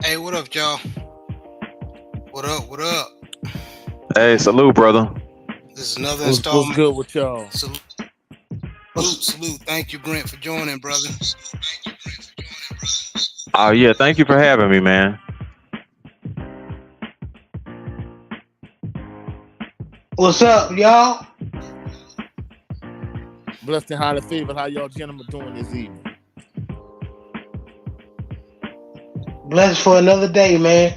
Hey, what up, y'all? What up? What up? Hey, salute, brother. This is another What's installment. good with y'all? Salute, salute. Thank you, Brent, for joining, brother. Oh yeah, thank you for having me, man. What's up, y'all? Blessed and highly favored. How y'all gentlemen doing this evening? Blessed for another day, man.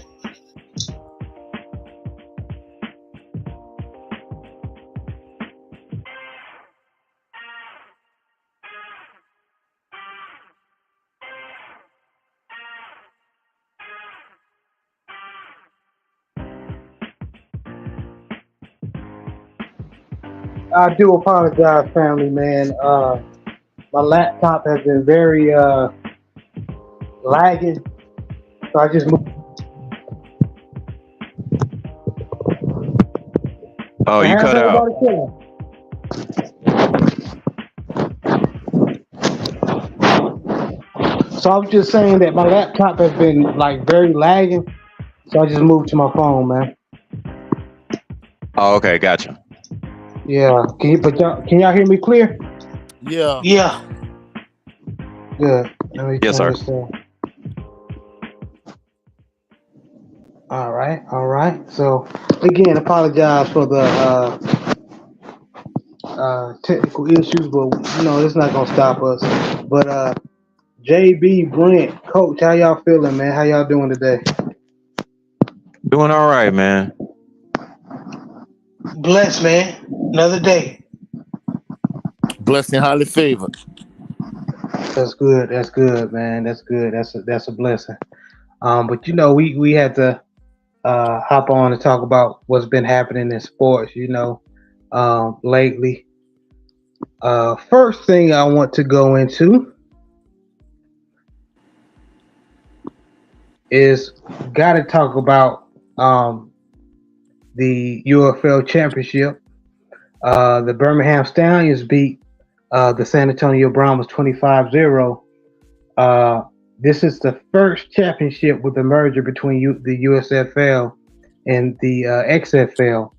I do apologize, family, man. My laptop has been very lagging, so I just moved. Oh, you How's cut out. everybody feeling? So I was just saying that my laptop has been like very lagging, so I just moved to my phone, man. Oh, okay, gotcha. Yeah, can y'all hear me clear? Yeah. Yeah. Good. Let me Yes, turn sir. this down. All right. So again, apologize for the technical issues, but it's not gonna stop us. But JB, Brent, Coach, how y'all feeling, man? How y'all doing today? Doing all right, man. Blessed, man. Another day. Blessed and highly favored. That's good. That's good, man. That's good. That's a blessing. But we had to hop on and talk about what's been happening in sports. Lately. First thing I want to go into is got to talk about the UFL championship. The Birmingham Stallions beat the San Antonio Brahmas 25-0. This is the first championship with the merger between the USFL and the XFL.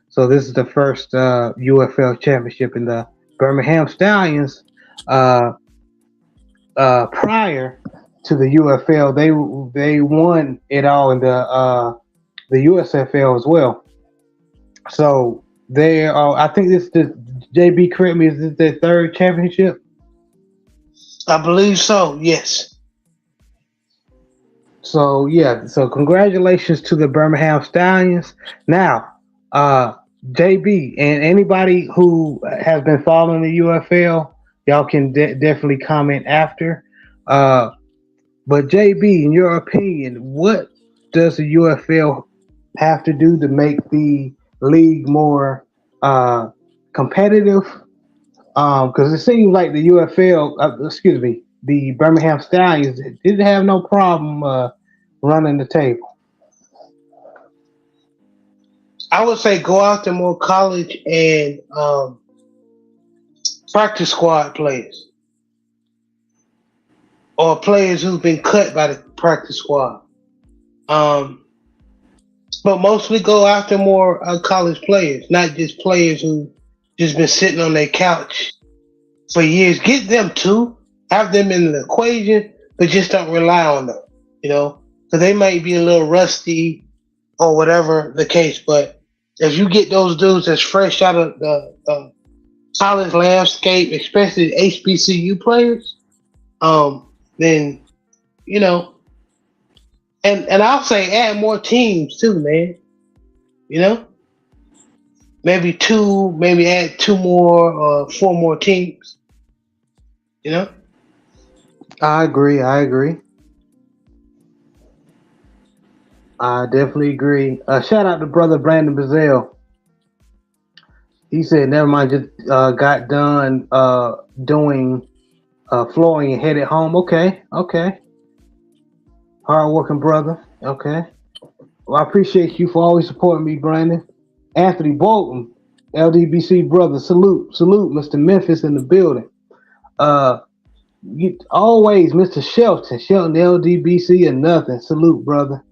So this is the first UFL championship in the Birmingham Stallions. Prior to the UFL, they won it all in the USFL as well. So they are. I think this the JB, correct me. Is this their third championship? I believe so. Yes. So yeah. So congratulations to the Birmingham Stallions. Now, JB and anybody who has been following the UFL, y'all can definitely comment after. Uh, but JB, in your opinion, what does the UFL have to do to make the league more competitive? Because it seems like the UFL, excuse me, the Birmingham Stallions didn't have no problem running the table. I would say go after more college and practice squad players or players who've been cut by the practice squad. Um, but mostly go after more college players, not just players who just been sitting on their couch for years. Get them too, have them in the equation, but just don't rely on them, because they might be a little rusty or whatever the case. But if you get those dudes that's fresh out of the college landscape, especially HBCU players, then you know, and I'll say add more teams too, man. You know, maybe two, maybe add two more or four more teams. You know. I agree. I definitely agree. Shout out to brother Brandon Bazell. He said, "Never mind, just got done doing flooring and headed home." Okay. Hard working brother. Okay. Well, I appreciate you for always supporting me, Brandon. Anthony Bolton, LDBC brother. Salute, Mr. Memphis in the building. Uh, always Mr. Shelton LDBC or nothing. Salute, brother.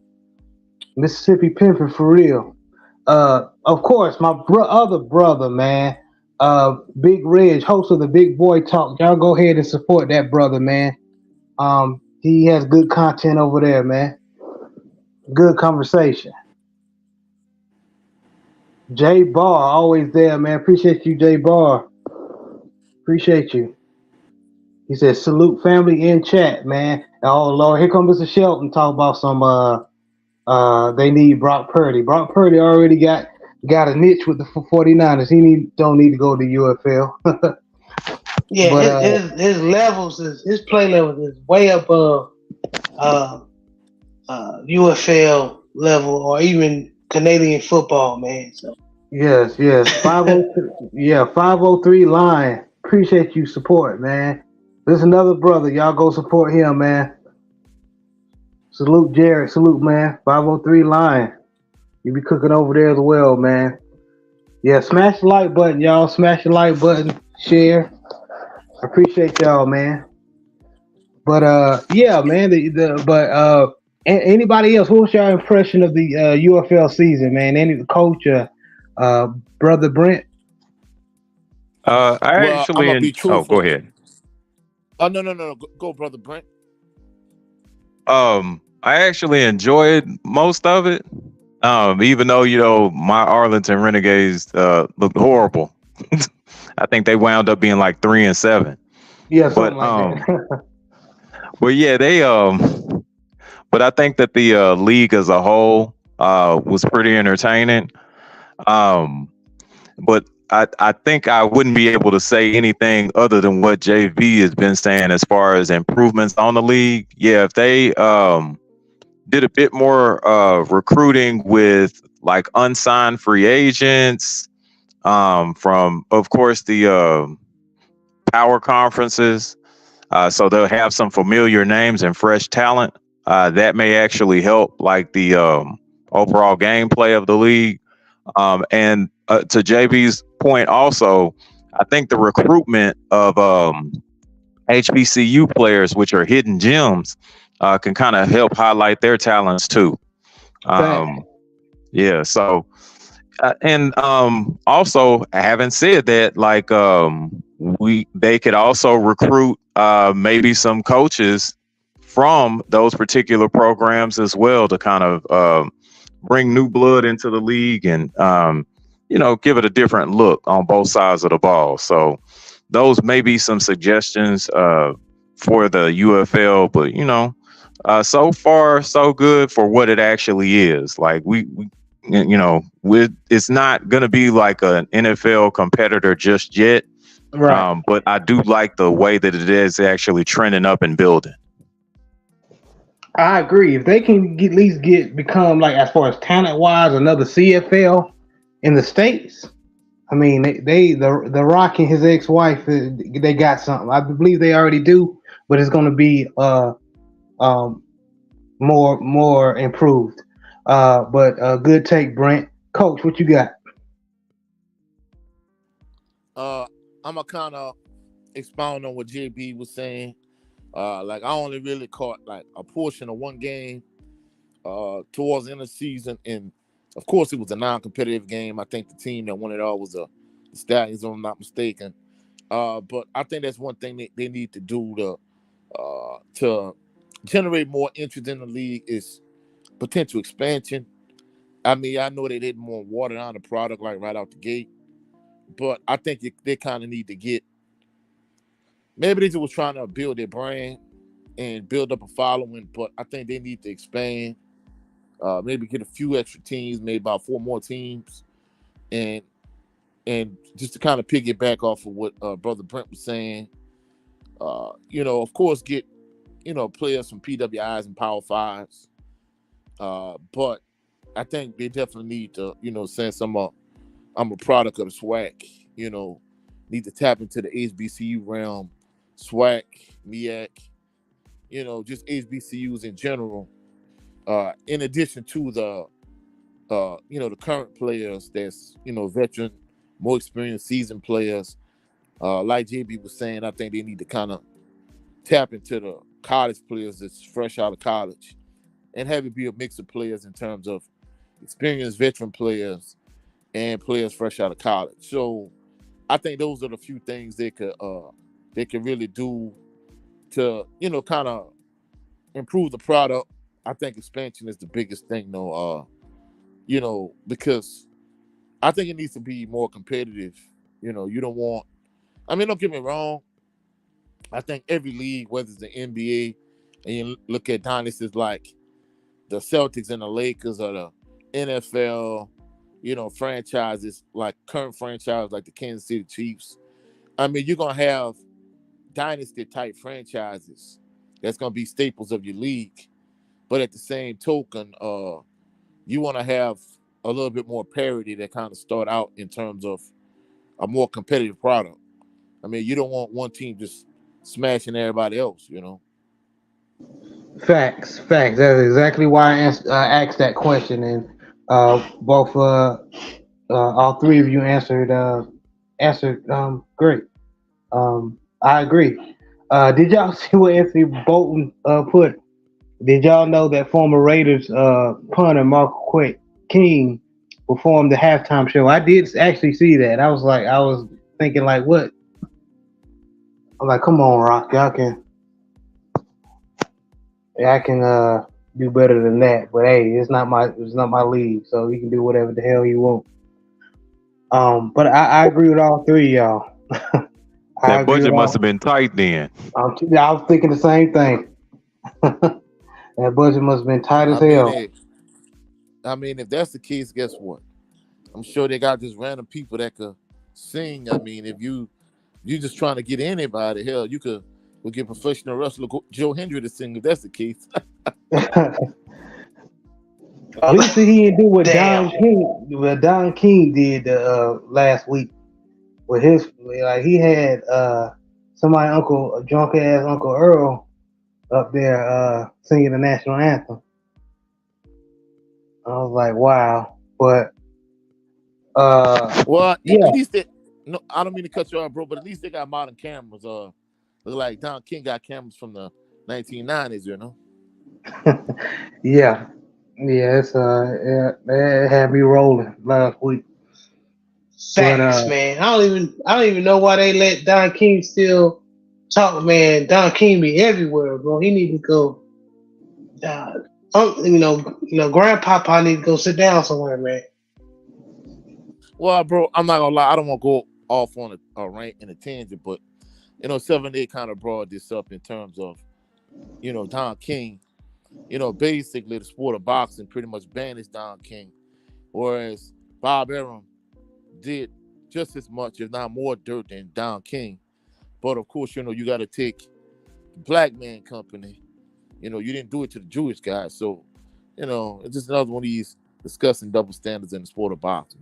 Mississippi pimping for real. Of course, my other brother, man. Big Reg, host of the Big Boy Talk. Y'all go ahead and support that brother, man. He has good content over there, man. Good conversation. Jay Barr, always there, man. Appreciate you, Jay Barr. Appreciate you. He says, salute family in chat, man. Oh Lord, here comes Mr. Shelton talk about some they need Brock Purdy. Brock Purdy already got a niche with the 49ers. Don't need to go to UFL. Yeah, but, his levels his play levels is way above UFL level or even Canadian football, man. So yes. 503, yeah, 503 line. Appreciate you support, man. There's another brother. Y'all go support him, man. Salute Jared. Salute, man. 503 line. You be cooking over there as well, man. Yeah, smash the like button, y'all. Smash the like button. Share. Appreciate y'all, man. But yeah, man. Anybody else? What was your impression of the UFL season, man? Any coach, brother Brent? I Well, I'm gonna be truthful. Oh, go ahead. Oh no. Go, brother Brent. I actually enjoyed most of it. Even though my Arlington Renegades looked horrible. I think they wound up being like 3-7. Yeah, something like that. But yeah, they but I think that the league as a whole was pretty entertaining. But I think I wouldn't be able to say anything other than what JV has been saying as far as improvements on the league. Yeah, if they did a bit more recruiting with like unsigned free agents from, of course, the power conferences. So they'll have some familiar names and fresh talent. That may actually help like the overall gameplay of the league. And to JB's point also, I think the recruitment of HBCU players, which are hidden gems, can kind of help highlight their talents too. Yeah. So, and also having said that, like they could also recruit maybe some coaches from those particular programs as well to kind of bring new blood into the league and give it a different look on both sides of the ball. So those may be some suggestions for the UFL, but so far so good for what it actually is. Like it's not going to be like an NFL competitor just yet. Right. But I do like the way that it is actually trending up and building. I agree. If they can at least become like as far as talent wise another CFL in the States, I mean the Rock and his ex-wife they got something. I believe they already do, but it's going to be more improved. But good take, Brent. Coach, what you got? I'm gonna kind of expound on what JB was saying. Like I only really caught like a portion of one game towards the end of the season, and of course it was a non-competitive game. I think the team that won it all was the Stallions, if I'm not mistaken. But I think that's one thing they need to do to generate more interest in the league is potential expansion. I mean, I know they didn't want to water down the product like right out the gate, but I think they kind of need to get. Maybe they just was trying to build their brand and build up a following, but I think they need to expand. Maybe get a few extra teams, maybe about 4 more teams, and just to kind of piggyback off of what Brother Brent was saying. Of course, get players from PWIs and Power Fives, but I think they definitely need to since I'm a product of the SWAC, need to tap into the HBCU realm, SWAC, MEAC, just HBCUs in general. In addition to the current players that's veteran, more experienced, seasoned players. Like JB was saying, I think they need to kind of tap into the college players that's fresh out of college and have it be a mix of players in terms of experienced veteran players and players fresh out of college. So I think those are the few things they could really do to, kind of improve the product. I think expansion is the biggest thing though, because I think it needs to be more competitive. You don't want, I mean, don't get me wrong. I think every league, whether it's the NBA, and you look at dynasties like the Celtics and the Lakers or the NFL, franchises like current franchise like the Kansas City Chiefs. I mean, you're gonna have dynasty type franchises that's gonna be staples of your league. But at the same token, you want to have a little bit more parity that kind of start out in terms of a more competitive product. I mean, you don't want one team just smashing everybody else. Facts. That's exactly why asked that question, and both all three of you answered great. I agree. Did y'all see what Anthony Bolton put? Did y'all know that former Raiders punter Mark King performed the halftime show? I did actually see that. I was thinking like, what? I'm like, come on, Rock, I can do better than that. But hey, it's not my league, so he can do whatever the hell he want. But I agree with all three of y'all. That budget must have been tight then. I was thinking the same thing. That budget must have been tight as hell. If that's the case, guess what? I'm sure they got just random people that could sing. I mean, if you just trying to get anybody, hell, we'll get professional wrestler Joe Hendry to sing if that's the case. At least he didn't do what Damn. Don King did last week with his, like, he had somebody drunk ass Uncle Errol up there singing the national anthem. I was like, wow. But well, yeah. at least no, I don't mean to cut you off, bro, but at least they got modern cameras. Look like Don King got cameras from the 1990s. Yeah, it's it had me rolling last week. Facts, man. I don't even know why they let Don King still talk, man. Don King be everywhere, bro. He need to go. Grandpapa need to go sit down somewhere, man. Well, bro, I'm not gonna lie. I don't want to go off on a rant and a tangent, but 7-8 kind of brought this up in terms of Don King. Basically the sport of boxing pretty much banished Don King, whereas Bob Arum did just as much, if not more, dirt than Don King. But of course, you got to take the black man company. You didn't do it to the Jewish guys, so it's just another one of these discussing double standards in the sport of boxing.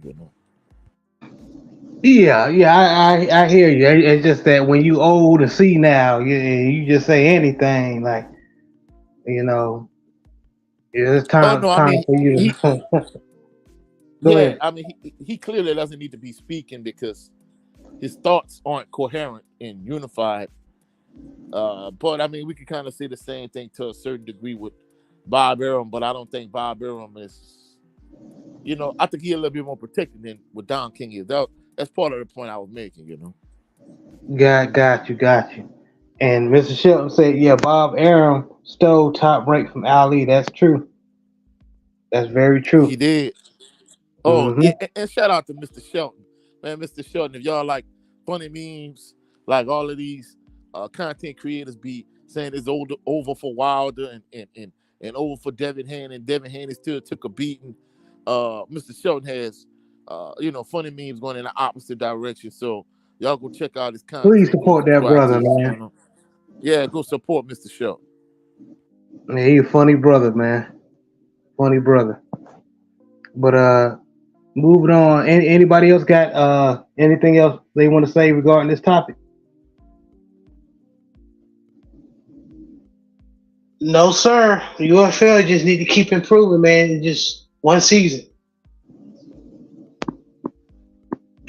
Yeah, I hear you. It's just that when you old and see now, you just say anything, like, it's Oh time no, I mean for you he, to go yeah, ahead. I mean he clearly doesn't need to be speaking because his thoughts aren't coherent and unified. But I mean, we can kind of say the same thing to a certain degree with Bob Arum, but I don't think Bob Arum is, I think he's a little bit more protected than what Don King is. That's part of the point I was making. Got you. And Mr. Shelton said, yeah, Bob Arum stole top rank from Ali. That's true. That's very He true. did. Oh, Hmm. yeah, and shout out to Mr. Shelton. Man, Mr. Shelton, if y'all like funny memes, like all of these content creators be saying it's over for Wilder and over for Devin Haney, and Devin Haney still took a beating. Mr. Shelton has, funny memes going in the opposite direction. So y'all go check out his Please content, go support that subscribe to brother, his man. channel. Yeah, go support Mr. Shelton. Yeah, he a funny brother, man. Funny brother. But moving on. Anybody else got anything else they want to say regarding this topic? No, sir. The UFL just need to keep improving, man. It's just one season.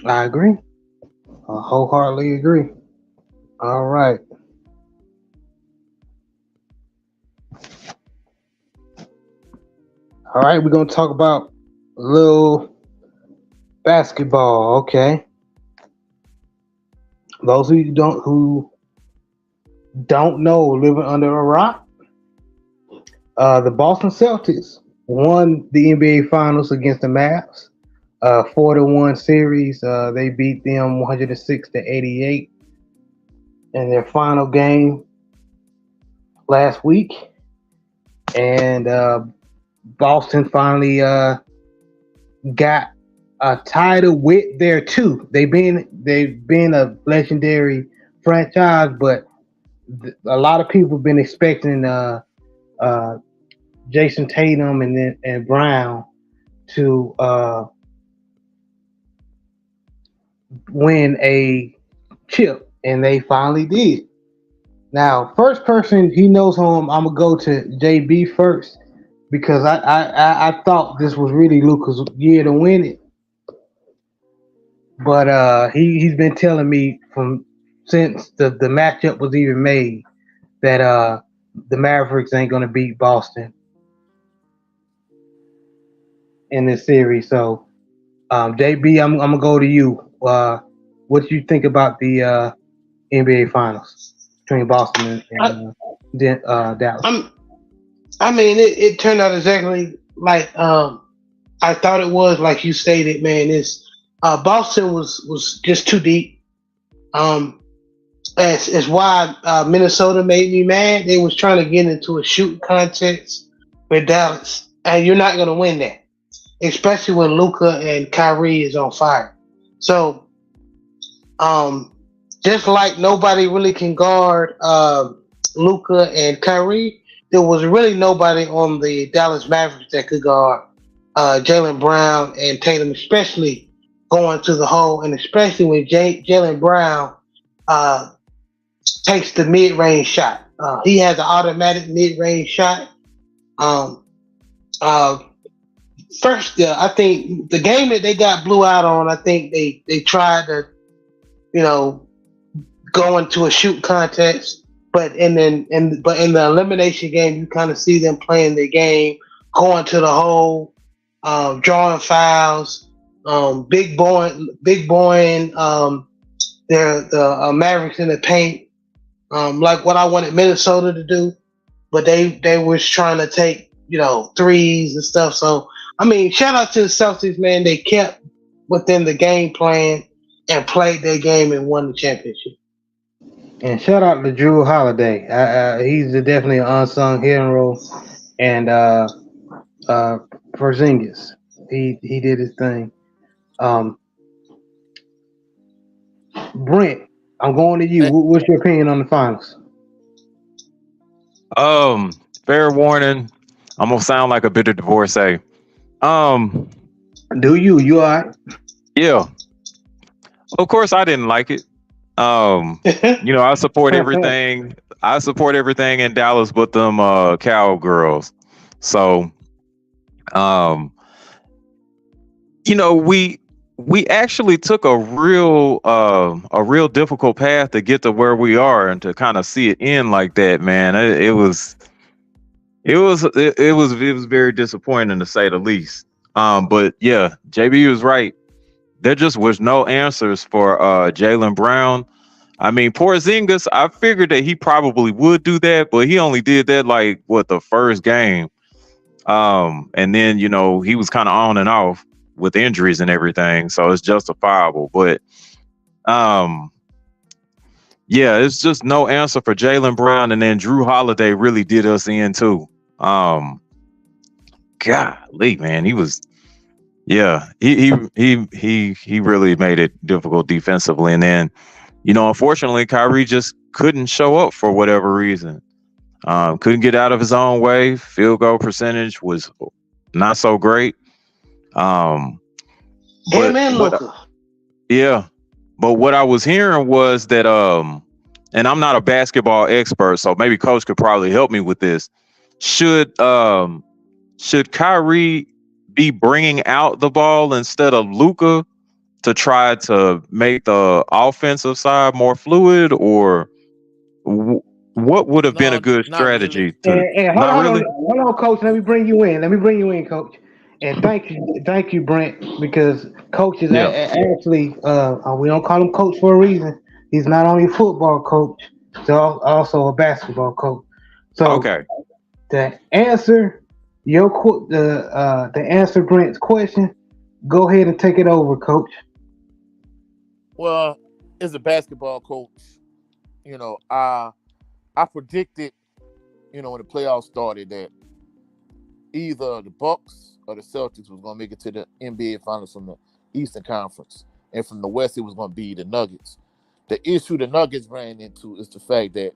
I agree. I wholeheartedly agree. All right. All right, we're gonna talk about a little basketball. Okay, those who don't know, living under a rock, the Boston Celtics won the NBA Finals against the Mavs. 4-1 series. They beat them 106-88 in their final game last week, and Boston finally got a title with their two. They've been a legendary franchise, but a lot of people have been expecting Jason Tatum and Brown to win a chip, and they finally did. Now, first person he knows home, I'm gonna go to JB first because I thought this was really Luka's year to win it, but he's been telling me from since the matchup was even made that the Mavericks ain't gonna beat Boston in this series. So JB, I'm gonna go to you. What do you think about the NBA Finals between Boston and Dallas? I mean, it turned out exactly like I thought it was. Like you stated, man, it's Boston was just too deep. That's why Minnesota made me mad. They was trying to get into a shooting contest with Dallas, and you're not gonna win that, especially when Luka and Kyrie is on fire. So, just like nobody really can guard Luka and Kyrie, there was really nobody on the Dallas Mavericks that could guard Jalen Brown and Tatum, especially going to the hole, and especially when Jalen Brown takes the mid-range shot. He has an automatic mid-range shot. First, I think the game that they got blew out on, I think they tried to, go into a shoot contest, but in the elimination game, you kind of see them playing the game, going to the hole, drawing fouls, big boy, they're the Mavericks in the paint, like what I wanted Minnesota to do, but they was trying to take threes and stuff. So I mean, shout out to the Celtics, man. They kept within the game plan and played their game and won the championship. And shout out to Drew Holiday. He's definitely an unsung hero. And Porzingis, he did his thing. Brent, I'm going to you. What's your opinion on the finals? Fair warning, I'm gonna sound like a bitter divorcee. Do you all right? Yeah. Of course, I didn't like it. I support everything. I support everything in Dallas, but them cowgirls. So, we actually took a real difficult path to get to where we are, and to kind of see it end like that, man. It was very disappointing, to say the least. But yeah, JB was right. There just was no answers for Jalen Brown. I mean, Porzingis, I figured that he probably would do that, but he only did that the first game. And then, he was kind of on and off with injuries and everything, so it's justifiable. But it's just no answer for Jalen Brown, and then Drew Holiday really did us in too. Golly, man, he was. Yeah, he really made it difficult defensively, and then, unfortunately, Kyrie just couldn't show up for whatever reason. Couldn't get out of his own way. Field goal percentage was not so great. But what I was hearing was that, and I'm not a basketball expert, so maybe Coach could probably help me with this. Should Kyrie be bringing out the ball instead of Luka to try to make the offensive side more fluid, or What would have been a No, good not really. strategy to And hold not on, really? hold on, Coach. Let me bring you in. Coach. And thank you, Brent, because Coach is Yeah. actually we don't call him Coach for a reason. He's not only a football coach, he's also a basketball coach. So Okay. to answer the answer Brent's question, go ahead and take it over, Coach. Well, as a basketball coach, I predicted, when the playoffs started that either the Bucks or the Celtics was going to make it to the NBA Finals from the Eastern Conference, and from the West it was going to be the Nuggets. The issue the Nuggets ran into is the fact that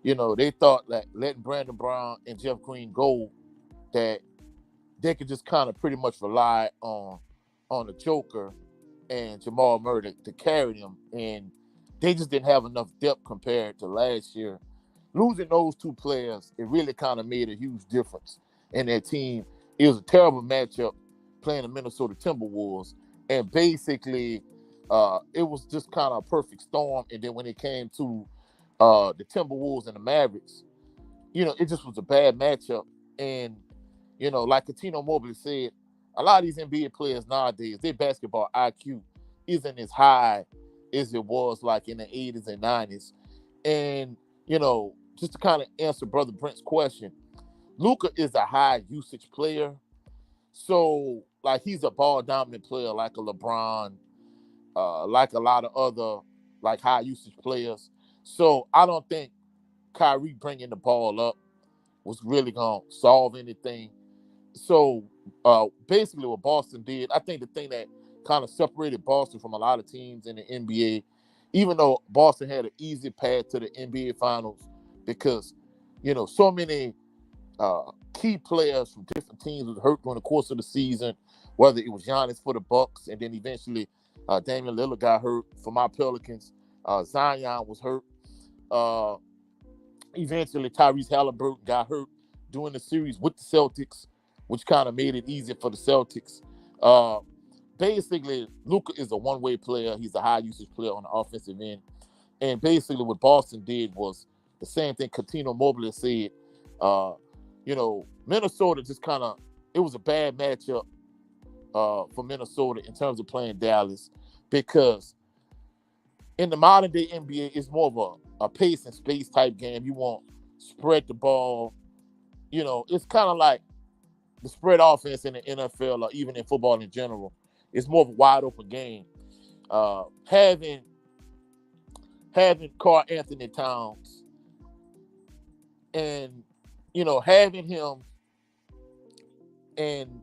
they thought that letting Brandon Brown and Jeff Green go, that they could just kind of pretty much rely on the Joker and Jamal Murray to carry them, and they just didn't have enough depth compared to last year. Losing those two players, it really kind of made a huge difference in their team. It was a terrible matchup playing the Minnesota Timberwolves, and basically, it was just kind of a perfect storm. And then when it came to the Timberwolves and the Mavericks, it just was a bad matchup. And like Katino Mobley said, a lot of these NBA players nowadays, their basketball IQ isn't as high as it was like in the 80s and 90s. And, just to kind of answer Brother Brent's question, Luka is a high usage player. So, like, he's a ball dominant player like a LeBron, like a lot of other, like, high usage players. So, I don't think Kyrie bringing the ball up was really going to solve anything. So basically what Boston did, I think the thing that kind of separated Boston from a lot of teams in the NBA, even though Boston had an easy path to the NBA Finals because, so many key players from different teams was hurt during the course of the season, whether it was Giannis for the Bucks, and then eventually Damian Lillard got hurt for my Pelicans. Zion was hurt. Eventually Tyrese Halliburton got hurt during the series with the Celtics, which kind of made it easier for the Celtics. Basically, Luka is a one-way player. He's a high-usage player on the offensive end. And basically what Boston did was the same thing Katino Mobley said. Minnesota just kind of, it was a bad matchup for Minnesota in terms of playing Dallas, because in the modern day NBA, it's more of a pace and space type game. You want spread the ball. It's kind of like the spread offense in the NFL or even in football in general. It's more of a wide open game. Having Karl Anthony Towns and having him and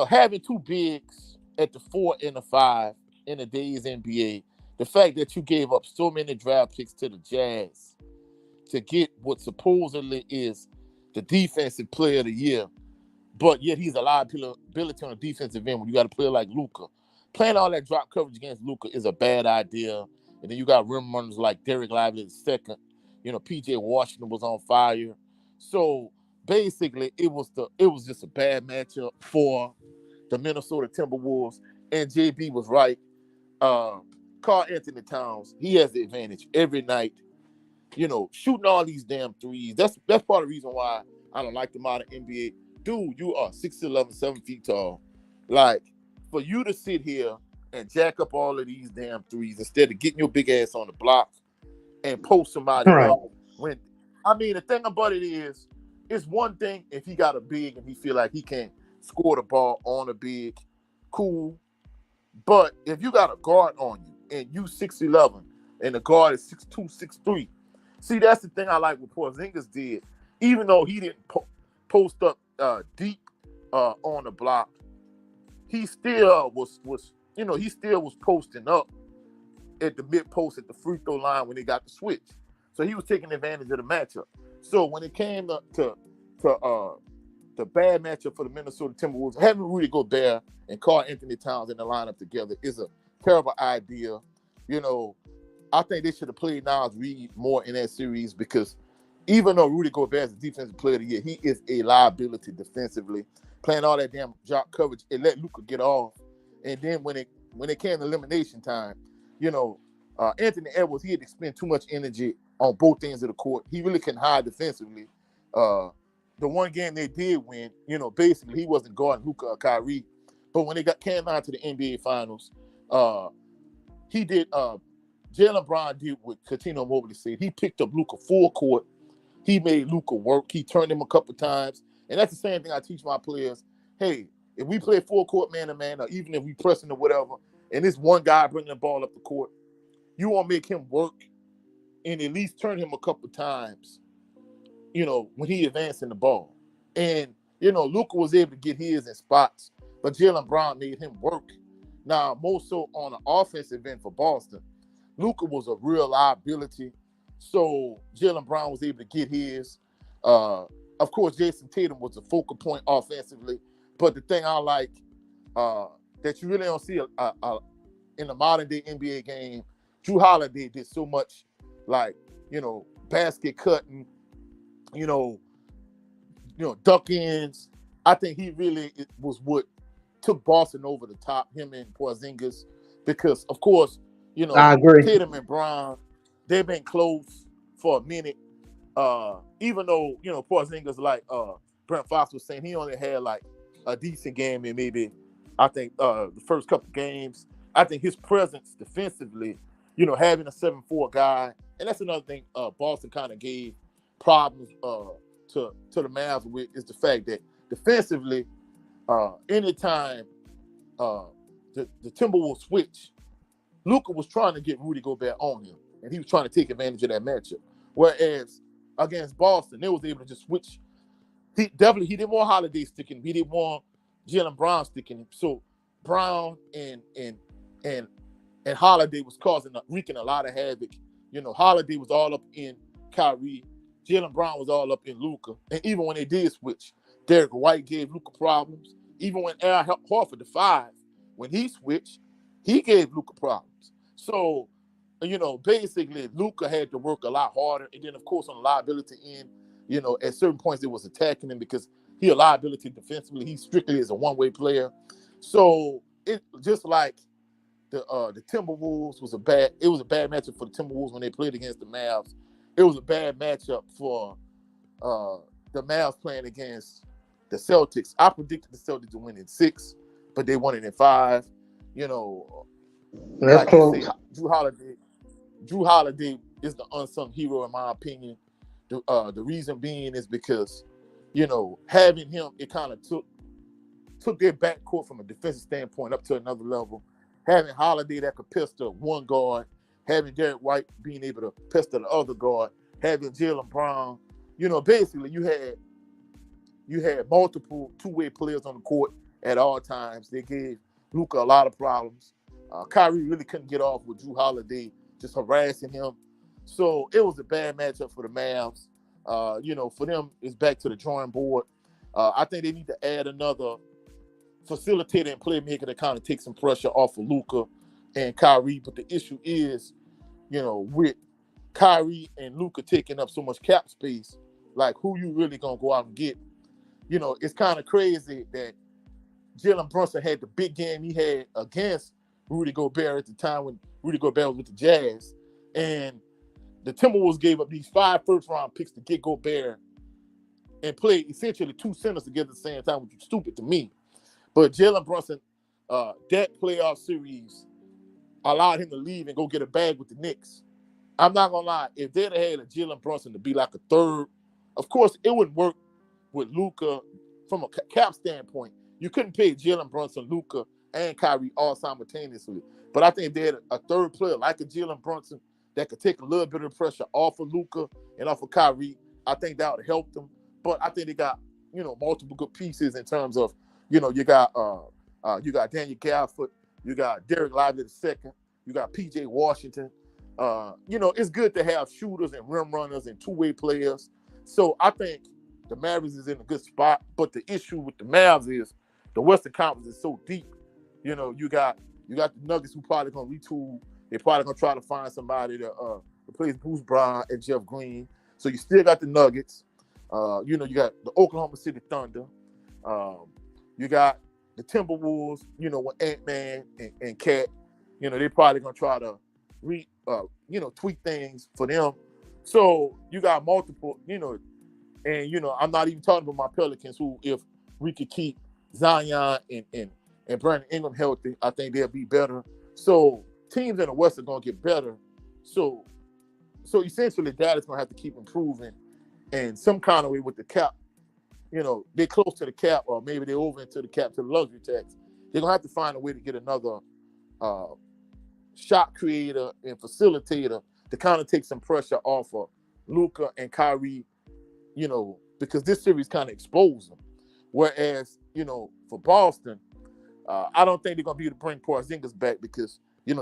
having two bigs at the 4 and the 5 in today's NBA, the fact that you gave up so many draft picks to the Jazz to get what supposedly is the defensive player of the year, but yet he's a liability on the defensive end when you got a player like Luka. Playing all that drop coverage against Luka is a bad idea. And then you got rim runners like Derek Lively II. PJ Washington was on fire. So basically, it was just a bad matchup for the Minnesota Timberwolves. And JB was right. Karl Anthony Towns, he has the advantage every night. Shooting all these damn threes. That's part of the reason why I don't like the modern NBA. Dude, you are 6'11", 7 feet tall. Like, for you to sit here and jack up all of these damn threes instead of getting your big ass on the block and post somebody Right. up. The thing about it is, it's one thing if he got a big and he feel like he can score the ball on a big, cool. But if you got a guard on you and you 6'11", and the guard is 6'2", 6'3", see, that's the thing I like what Porzingis did. Even though he didn't post up deep on the block, he still was posting up at the mid post at the free throw line when they got the switch. So he was taking advantage of the matchup. So when it came to the bad matchup for the Minnesota Timberwolves, having Rudy Gobert and Karl Anthony Towns in the lineup together is a terrible idea. I think they should have played Nas Reed more in that series, because even though Rudy Gobert is the defensive player of the year, he is a liability defensively. Playing all that damn drop coverage, it let Luka get off. And then when it came to elimination time, Anthony Edwards, he had to spend too much energy on both ends of the court. He really can hide defensively. The one game they did win, basically he wasn't guarding Luka or Kyrie, but when they came out to the NBA Finals, he did. Jalen Brown did what Coutinho Mobley said. He picked up Luka full court. He made Luka work. He turned him a couple times, and that's the same thing I teach my players. Hey, if we play full court man to man, or even if we pressing or whatever, and this one guy bringing the ball up the court, you want to make him work and at least turn him a couple times, when he advancing the ball. And, Luka was able to get his in spots, but Jalen Brown made him work. Now, more so on an offensive end for Boston, Luka was a real liability, so Jalen Brown was able to get his. Of course, Jason Tatum was a focal point offensively, but the thing I like that you really don't see in the modern-day NBA game, Jrue Holiday did so much, basket cutting, duck ins. I think he really was what took Boston over the top, him and Porzingis, because, of course, I agree. Tatum and Brown, they've been close for a minute. Even though, Porzingis, like Brent Fox was saying, he only had like a decent game in maybe, I think, the first couple games. I think his presence defensively, having a 7'4" guy, and that's another thing Boston kind of gave problems to the Mavs with, is the fact that defensively, anytime the Timberwolves switch, Luka was trying to get Rudy Gobert on him, and he was trying to take advantage of that matchup. Whereas against Boston, they was able to just switch. He didn't want Holiday sticking him. He didn't want Jalen Brown sticking him. So Brown and Holiday was wreaking a lot of havoc. Holiday was all up in Kyrie. Jalen Brown was all up in Luka. And even when they did switch, Derek White gave Luka problems. Even when Al Horford, the 5, when he switched, he gave Luka problems. So, basically, Luka had to work a lot harder. And then, of course, on the liability end, at certain points, it was attacking him because he a liability defensively. He strictly is a one-way player. So, it just like the Timberwolves was a bad matchup for the Timberwolves when they played against the Mavs. It was a bad matchup for the Mavs playing against the Celtics. I predicted the Celtics to win in 6, but they won it in 5. That's close. You say, Jrue Holiday is the unsung hero in my opinion. The reason being is because, having him, it kind of took their backcourt from a defensive standpoint up to another level. Having Holiday that could pistol one guard, having Derek White being able to pistol the other guard, having Jalen Brown, basically you had multiple two-way players on the court at all times. They gave Luka a lot of problems. Kyrie really couldn't get off with Jrue Holiday just harassing him. So it was a bad matchup for the Mavs. For them, it's back to the drawing board. I think they need to add another facilitator and playmaker to kind of take some pressure off of Luka and Kyrie. But the issue is, with Kyrie and Luka taking up so much cap space, like who you really gonna go out and get? It's kind of crazy that Jalen Brunson had the big game he had against Rudy Gobert at the time when Rudy Gobert was with the Jazz, and the Timberwolves gave up these 5 first-round picks to get Gobert and play essentially 2 centers together at the same time, which is stupid to me. But Jalen Brunson, that playoff series allowed him to leave and go get a bag with the Knicks. I'm not gonna lie, if they'd have had a Jalen Brunson to be like a third, of course it wouldn't work with Luka from a cap standpoint. You couldn't pay Jalen Brunson, Luka, and Kyrie all simultaneously. But I think if they had a third player like a Jalen Brunson that could take a little bit of pressure off of Luka and off of Kyrie, I think that would help them. But I think they got, multiple good pieces in terms of, you got Daniel Gafford, you got Derek Lively II, you got PJ Washington. It's good to have shooters and rim runners and two-way players. So I think the Mavericks is in a good spot. But the issue with the Mavs is the Western Conference is so deep. You got the Nuggets who probably gonna retool. They're probably gonna try to find somebody to replace Bruce Brown and Jeff Green. So you still got the Nuggets. You got the Oklahoma City Thunder. You got the Timberwolves. With Ant-Man and Cat. They're probably gonna try to tweak things for them. So you got multiple, and I'm not even talking about my Pelicans, who if we could keep Zion and Brandon Ingram healthy, I think they'll be better. So teams in the West are gonna get better. So essentially Dallas gonna have to keep improving in some kind of way with the cap. They're close to the cap, or maybe they're over into the cap to the luxury tax. They're gonna have to find a way to get another shot creator and facilitator to kind of take some pressure off of Luka and Kyrie, because this series kind of exposed them. Whereas, for Boston, I don't think they're gonna be able to bring Porzingis back because you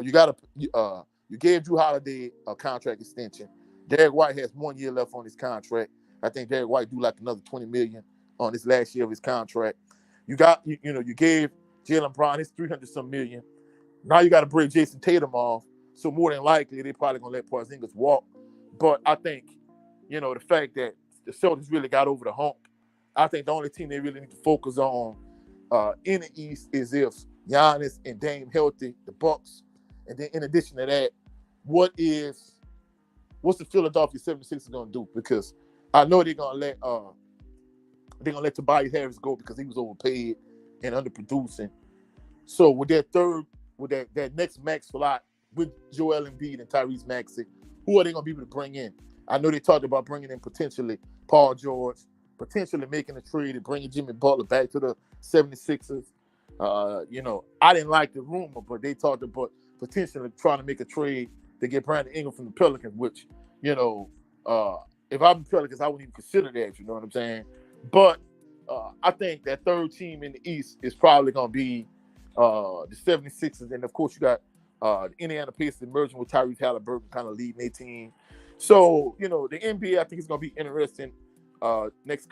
gave Drew Holiday a contract extension. Derek White has 1 year left on his contract. I think Derek White do like another $20 million on this last year of his contract. You gave Jaylen Brown his 300 some million. Now you got to break Jason Tatum off. So more than likely they're probably gonna let Porzingis walk. But I think, the fact that the Celtics really got over the hump, I think the only team they really need to focus on in the East is if Giannis and Dame healthy, the Bucks. And then in addition to that, what's the Philadelphia 76ers gonna do? Because I know they're gonna let Tobias Harris go because he was overpaid and underproducing. So with that next max slot with Joel Embiid and Tyrese Maxey, who are they gonna be able to bring in? I know they talked about bringing in potentially Paul George, potentially making a trade and bringing Jimmy Butler back to the 76ers. I didn't like the rumor, but they talked about potentially trying to make a trade to get Brandon Ingram from the Pelicans, which, if I'm the Pelicans, I wouldn't even consider that, you know what I'm saying? But I think that third team in the East is probably going to be the 76ers. And, of course, you got the Indiana Pacers emerging with Tyrese Halliburton kind of leading their team. So, the NBA, I think it's going to be interesting this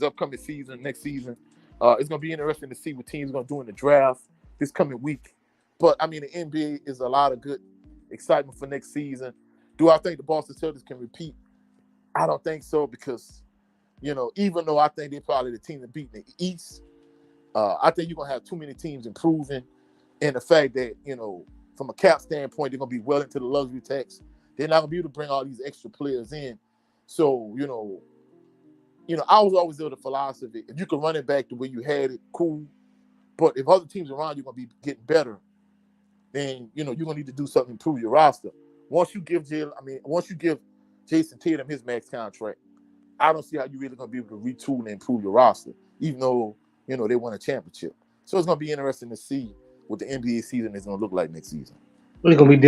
upcoming season, next season. It's going to be interesting to see what teams are going to do in the draft this coming week. But, the NBA is a lot of good excitement for next season. Do I think the Boston Celtics can repeat? I don't think so because, even though I think they're probably the team to beat in the East, I think you're going to have too many teams improving. And the fact that, from a cap standpoint, they're going to be well into the luxury tax. They're not going to be able to bring all these extra players in. So, I was always of the philosophy, if you can run it back the way you had it, cool. But if other teams around you are going to be getting better, then, you're going to need to do something to improve your roster. Once you give Jason Tatum his max contract, I don't see how you're really going to be able to retool and improve your roster, even though, they won a championship. So it's going to be interesting to see what the NBA season is going to look like next season. It's going to be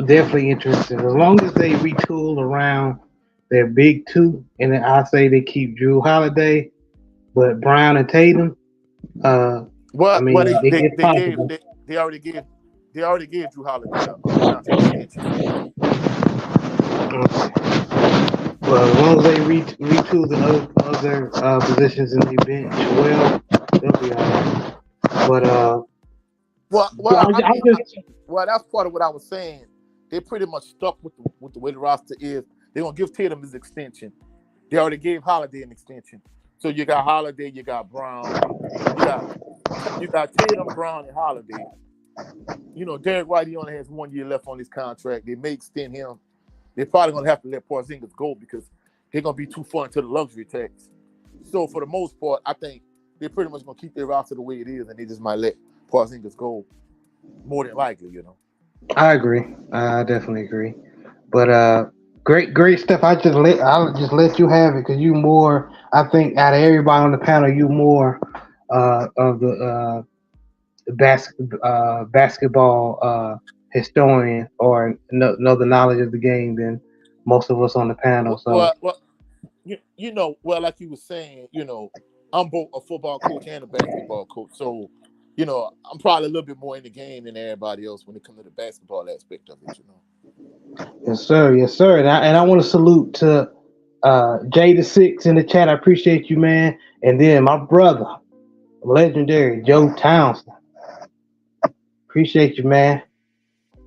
definitely interesting. As long as they retool around their big two, and then I say they keep Drew Holiday, but Brown and Tatum, they already gave Drew Holiday a contract extension. Well, as long as they retool the other positions in the bench, they'll be all right. But that's part of what I was saying. They're pretty much stuck with the way the roster is. They're gonna give Tatum his extension. They already gave Holiday an extension. So you got Holiday, you got Brown, you got Tatum, Brown, and Holiday. Derek White, he only has 1 year left on his contract. They may extend him. They're probably gonna have to let Porzingis go because they're gonna be too far into the luxury tax. So for the most part, I think they're pretty much gonna keep their roster the way it is, and they just might let Porzingis go more than likely, I agree. I definitely agree. But great stuff. I'll just let you have it because you more. I think out of everybody on the panel, you more of the basketball historian or know the knowledge of the game than most of us on the panel. So, like you were saying, I'm both a football coach and a basketball coach, so I'm probably a little bit more in the game than everybody else when it comes to the basketball aspect of it. Yes, sir. And I want to salute to J6 in the chat. I appreciate you, man. And then my brother, legendary Joe Townsend. Appreciate you, man,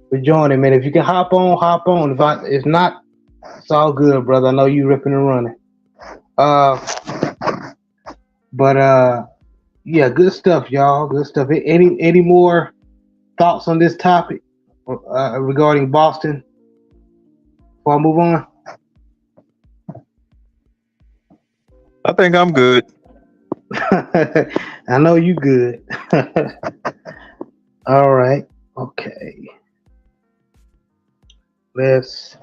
for joining, man. If you can hop on. If not, it's all good, brother. I know you ripping and running. Yeah, good stuff, y'all. Good stuff. Any more thoughts on this topic regarding Boston before I move on? I think I'm good. I know you good. All right. Okay. Let's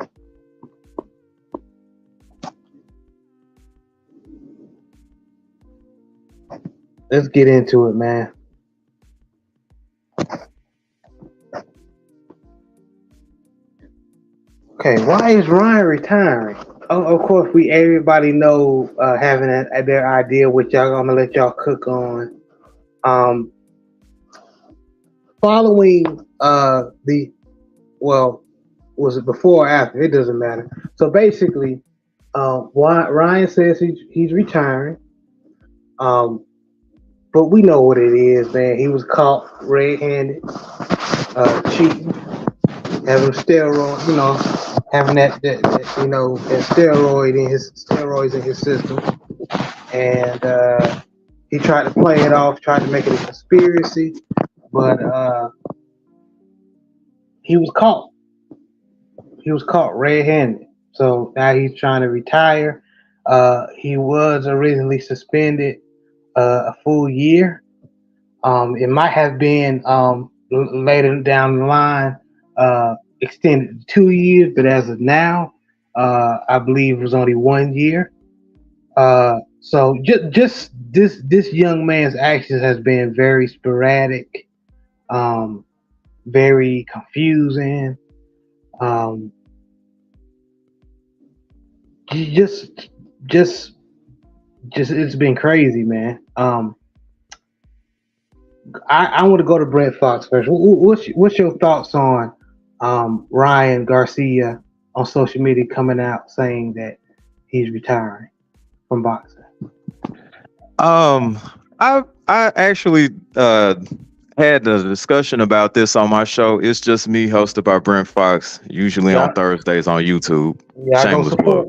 get into it, man. Okay, why is Ryan retiring? Oh, of course, everybody know having their idea, which y'all gonna let y'all cook on. Um, Following the well, was it before or after? It doesn't matter. So basically, Ryan says he's retiring. Um, but we know what it is, man. He was caught red-handed, cheating, having steroid, having that steroids in his system, and he tried to play it off, tried to make it a conspiracy, but he was caught. He was caught red-handed. So now he's trying to retire. He was originally suspended a full year. It might have been later down the line extended to 2 years, but as of now, I believe it was only 1 year. So just this young man's actions has been very sporadic, very confusing. Just just it's been crazy, man. I want to go to Brent Fox first. What's your thoughts on Ryan Garcia on social media coming out saying that he's retiring from boxing? I actually had a discussion about this on my show. It's Just Me, hosted by Brent Fox, usually on Thursdays on YouTube. Yeah, I go support.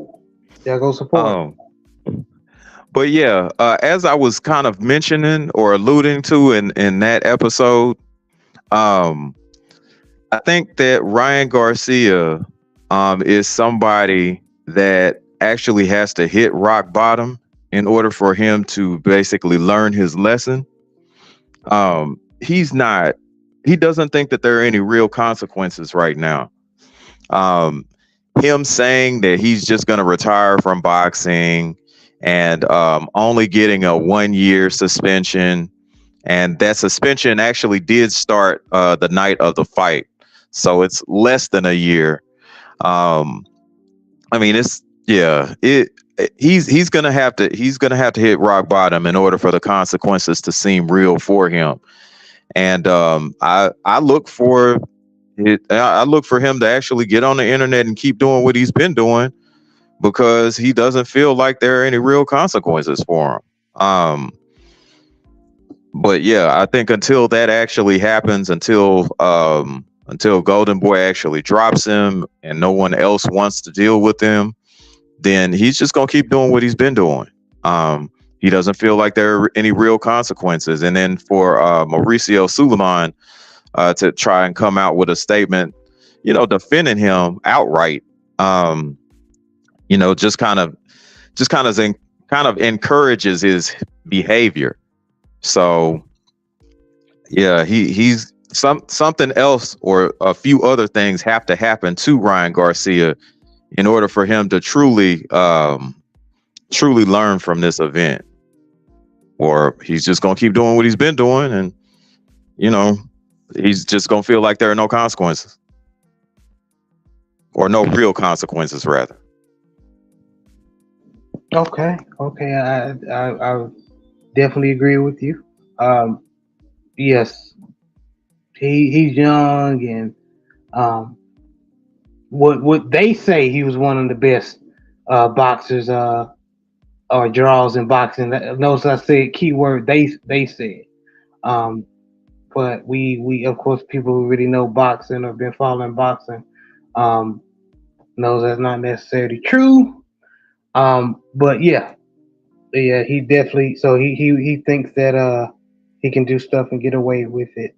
Yeah, I go support. But yeah, as I was kind of mentioning or alluding to in that episode, I think that Ryan Garcia is somebody that actually has to hit rock bottom in order for him to basically learn his lesson. He doesn't think that there are any real consequences right now. Him saying that he's just going to retire from boxing and only getting a 1 year suspension, and that suspension actually did start the night of the fight, so it's less than a year. I mean, he's gonna have to hit rock bottom in order for the consequences to seem real for him. And I look for him to actually get on the internet and keep doing what he's been doing, because he doesn't feel like there are any real consequences for him. But yeah, I think until that actually happens, until Golden Boy actually drops him and no one else wants to deal with him, then he's just gonna keep doing what he's been doing. He doesn't feel like there are any real consequences. And then for Mauricio Suleiman to try and come out with a statement, defending him outright, just kind of encourages his behavior. So yeah, he's something else, or a few other things have to happen to Ryan Garcia in order for him to truly learn from this event, or he's just gonna keep doing what he's been doing, and he's just gonna feel like there are no consequences, or no real consequences, rather. Okay, I definitely agree with you. Yes, he's young, and what they say, he was one of the best boxers or draws in boxing. Notice I said keyword they said. But we of course, people who really know boxing or been following boxing knows that's not necessarily true. But yeah, he definitely. So he thinks that he can do stuff and get away with it.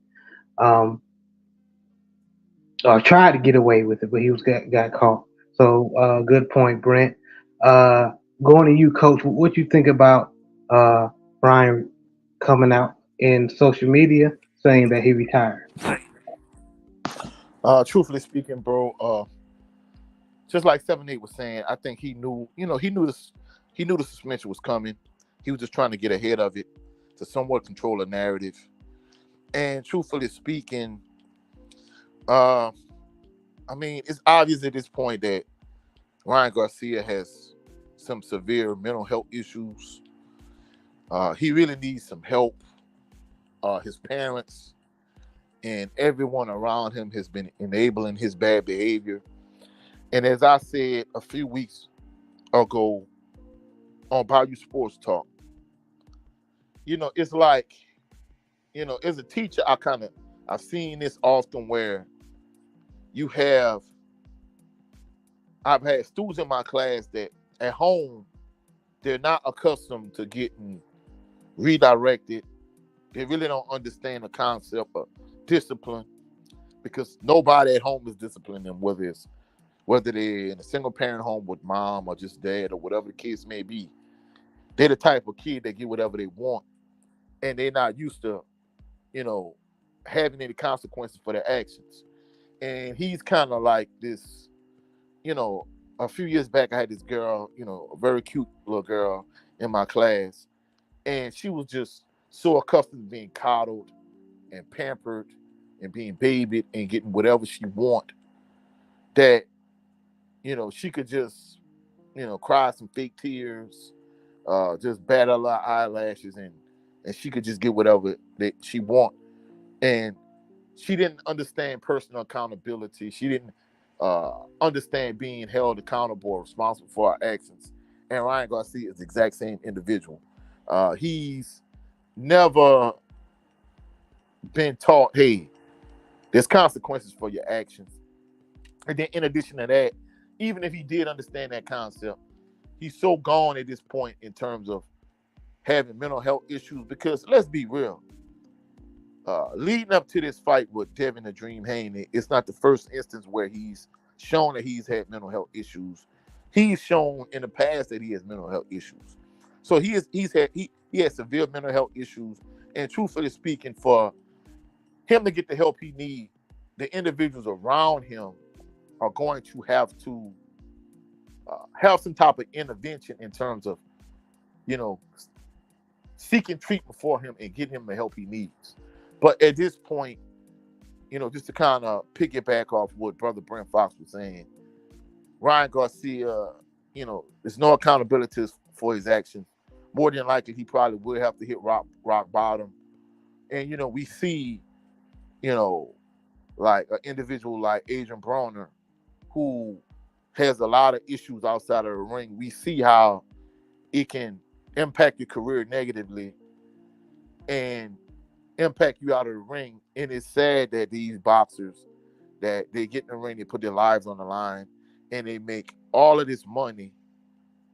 Or tried to get away with it, but he got caught. So good point, Brent. Uh, Going to you, Coach. What you think about Brian coming out in social media saying that he retired? Truthfully speaking, bro, just like 7-8 was saying, I think he knew, he knew the suspension was coming. He was just trying to get ahead of it to somewhat control the narrative. And truthfully speaking, uh, I mean, it's obvious at this point that Ryan Garcia has some severe mental health issues. He really needs some help. His parents and everyone around him has been enabling his bad behavior. And as I said a few weeks ago on Bayou Sports Talk, it's like, as a teacher, I've seen this often where you have I've had students in my class that at home they're not accustomed to getting redirected. They really don't understand the concept of discipline because nobody at home is disciplining them, whether they're in a single parent home with mom or just dad or whatever the case may be. They're the type of kid that get whatever they want, and they're not used to, you know, having any consequences for their actions. And he's kind of like this, you know. A few years back, I had this girl, a very cute little girl in my class, and she was just so accustomed to being coddled and pampered and being babied and getting whatever she want that she could just cry some fake tears, just bat her little eyelashes, and she could just get whatever that she want. And she didn't understand personal accountability. She didn't understand being held accountable or responsible for our actions. And Ryan Garcia is the exact same individual. He's never been taught, hey, there's consequences for your actions. And then in addition to that, even if he did understand that concept, he's so gone at this point in terms of having mental health issues because let's be real, leading up to this fight with Devin the Dream Haney, it's not the first instance where he's shown that he's had mental health issues. He's shown in the past that he has mental health issues. So he has severe mental health issues. And truthfully speaking, for him to get the help he needs, the individuals around him are going to have some type of intervention in terms of, you know, seeking treatment for him and getting him the help he needs. But at this point, just to kind of piggyback off what Brother Brent Fox was saying, Ryan Garcia, there's no accountability for his actions. More than likely, he probably will have to hit rock bottom. And, we see, like an individual like Adrian Broner, who has a lot of issues outside of the ring. We see how it can impact your career negatively and impact you out of the ring. And it's sad that these boxers, that they get in the ring, they put their lives on the line, and they make all of this money.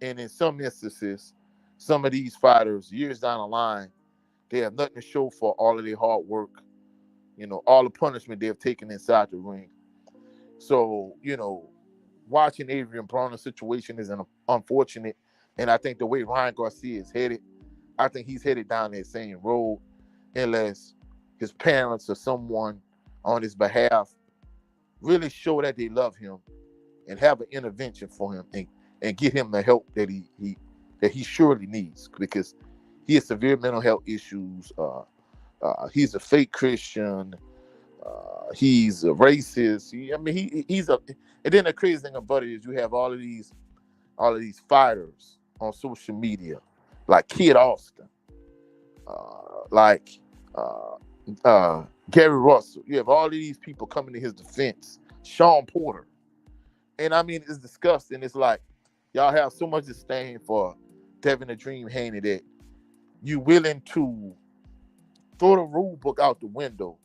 And in some instances, some of these fighters, years down the line, they have nothing to show for all of their hard work, all the punishment they've taken inside the ring. So, watching Adrian Broner's situation is unfortunate. And I think the way Ryan Garcia is headed, I think he's headed down that same road unless his parents or someone on his behalf really show that they love him and have an intervention for him and get him the help that he surely needs, because he has severe mental health issues. He's a fake Christian. He's a racist. He's a. And then the crazy thing about it is you have all of these fighters on social media, like Kid Austin, like Gary Russell. You have all of these people coming to his defense. Sean Porter. And I mean, it's disgusting. It's like y'all have so much disdain for Devin the Dream Haney that you willing to throw the rule book out the window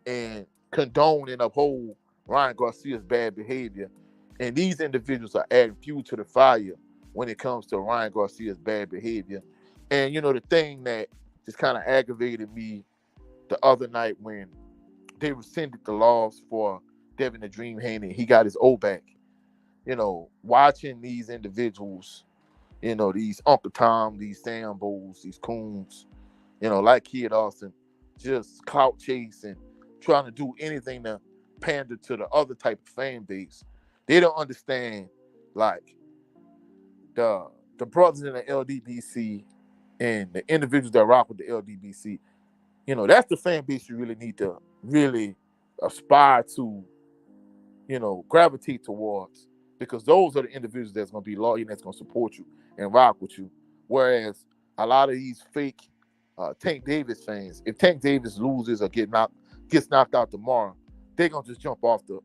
and condone and uphold Ryan Garcia's bad behavior. And these individuals are adding fuel to the fire when it comes to Ryan Garcia's bad behavior. And, the thing that just kind of aggravated me the other night when they rescinded the laws for Devin the Dream Haney, he got his O back. watching these individuals, these Uncle Tom, these Sambos, these Coons, like Kid Austin, just clout chasing, trying to do anything to pander to the other type of fan base. They don't understand, like, the brothers in the LDBC and the individuals that rock with the LDBC. That's the fan base you really need to really aspire to, gravitate towards, because those are the individuals that's going to be loyal and that's going to support you and rock with you. Whereas a lot of these fake Tank Davis fans, if Tank Davis loses or gets knocked out tomorrow, they're going to just jump off the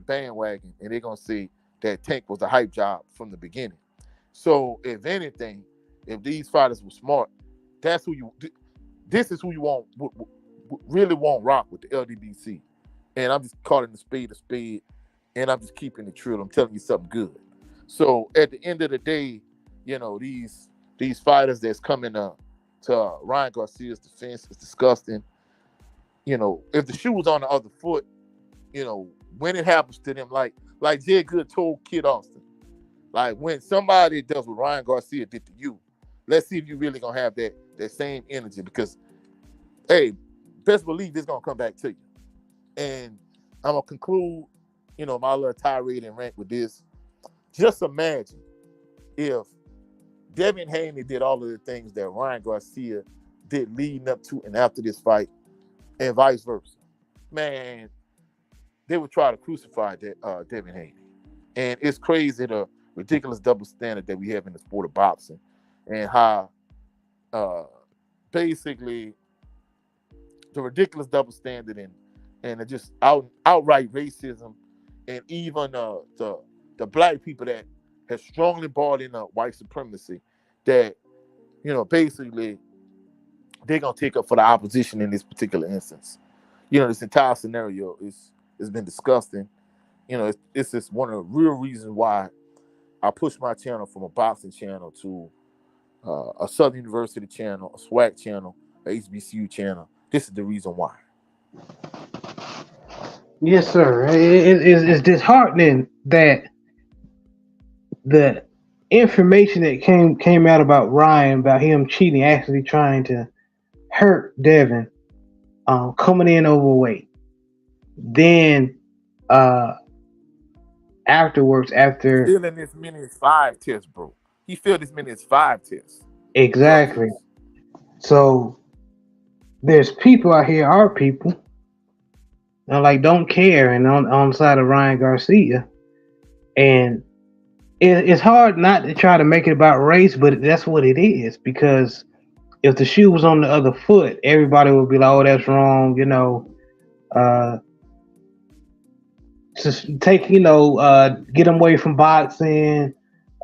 bandwagon, and they're going to say that Tank was a hype job from the beginning. So if anything, if these fighters were smart, this is who you want, really want rock with the LDBC. And I'm just calling the spade, and I'm just keeping it true. I'm telling you something good. So at the end of the day, these fighters that's coming to Ryan Garcia's defense is disgusting. If the shoe was on the other foot, when it happens to them, like Jay Good told Kid Austin, like, when somebody does what Ryan Garcia did to you, let's see if you really gonna have that same energy, because, hey, best believe it's gonna come back to you. And I'm gonna conclude, my little tirade and rant with this. Just imagine if Devin Haney did all of the things that Ryan Garcia did leading up to and after this fight, and vice versa. Man, they would try to crucify Devin Haney. And it's crazy the ridiculous double standard that we have in the sport of boxing, and how basically the ridiculous double standard and just outright racism, and even the black people that have strongly bought in white supremacy, that basically they're gonna take up for the opposition in this particular instance. This entire scenario has been disgusting. It's just one of the real reasons why I pushed my channel from a boxing channel to a Southern University channel, a SWAC channel, a HBCU channel. This is the reason why. Yes, sir. It's disheartening that the information that came out about Ryan, about him cheating, actually trying to hurt Devin, coming in overweight. Then afterwards, after feeling this many as 5 tests, bro. He filled as many as 5 tests. Exactly. So there's people out here, our people, that don't care, and on the side of Ryan Garcia. And it's hard not to try to make it about race, but that's what it is, because if the shoe was on the other foot, everybody would be like, oh, that's wrong, just take, get them away from boxing,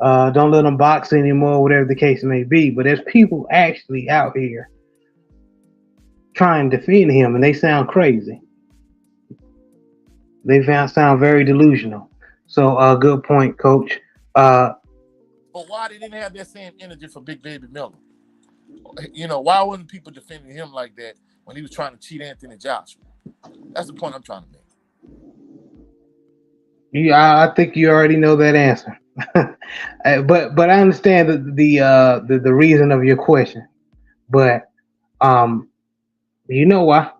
don't let them box anymore, whatever the case may be. But there's people actually out here trying to defend him, and they sound crazy. They sound very delusional. So, good point, Coach. But why they didn't have that same energy for Big Baby Miller? Why wasn't people defending him like that when he was trying to cheat Anthony Joshua? That's the point I'm trying to make. Yeah, I think you already know that answer. but I understand the reason of your question. But you know why.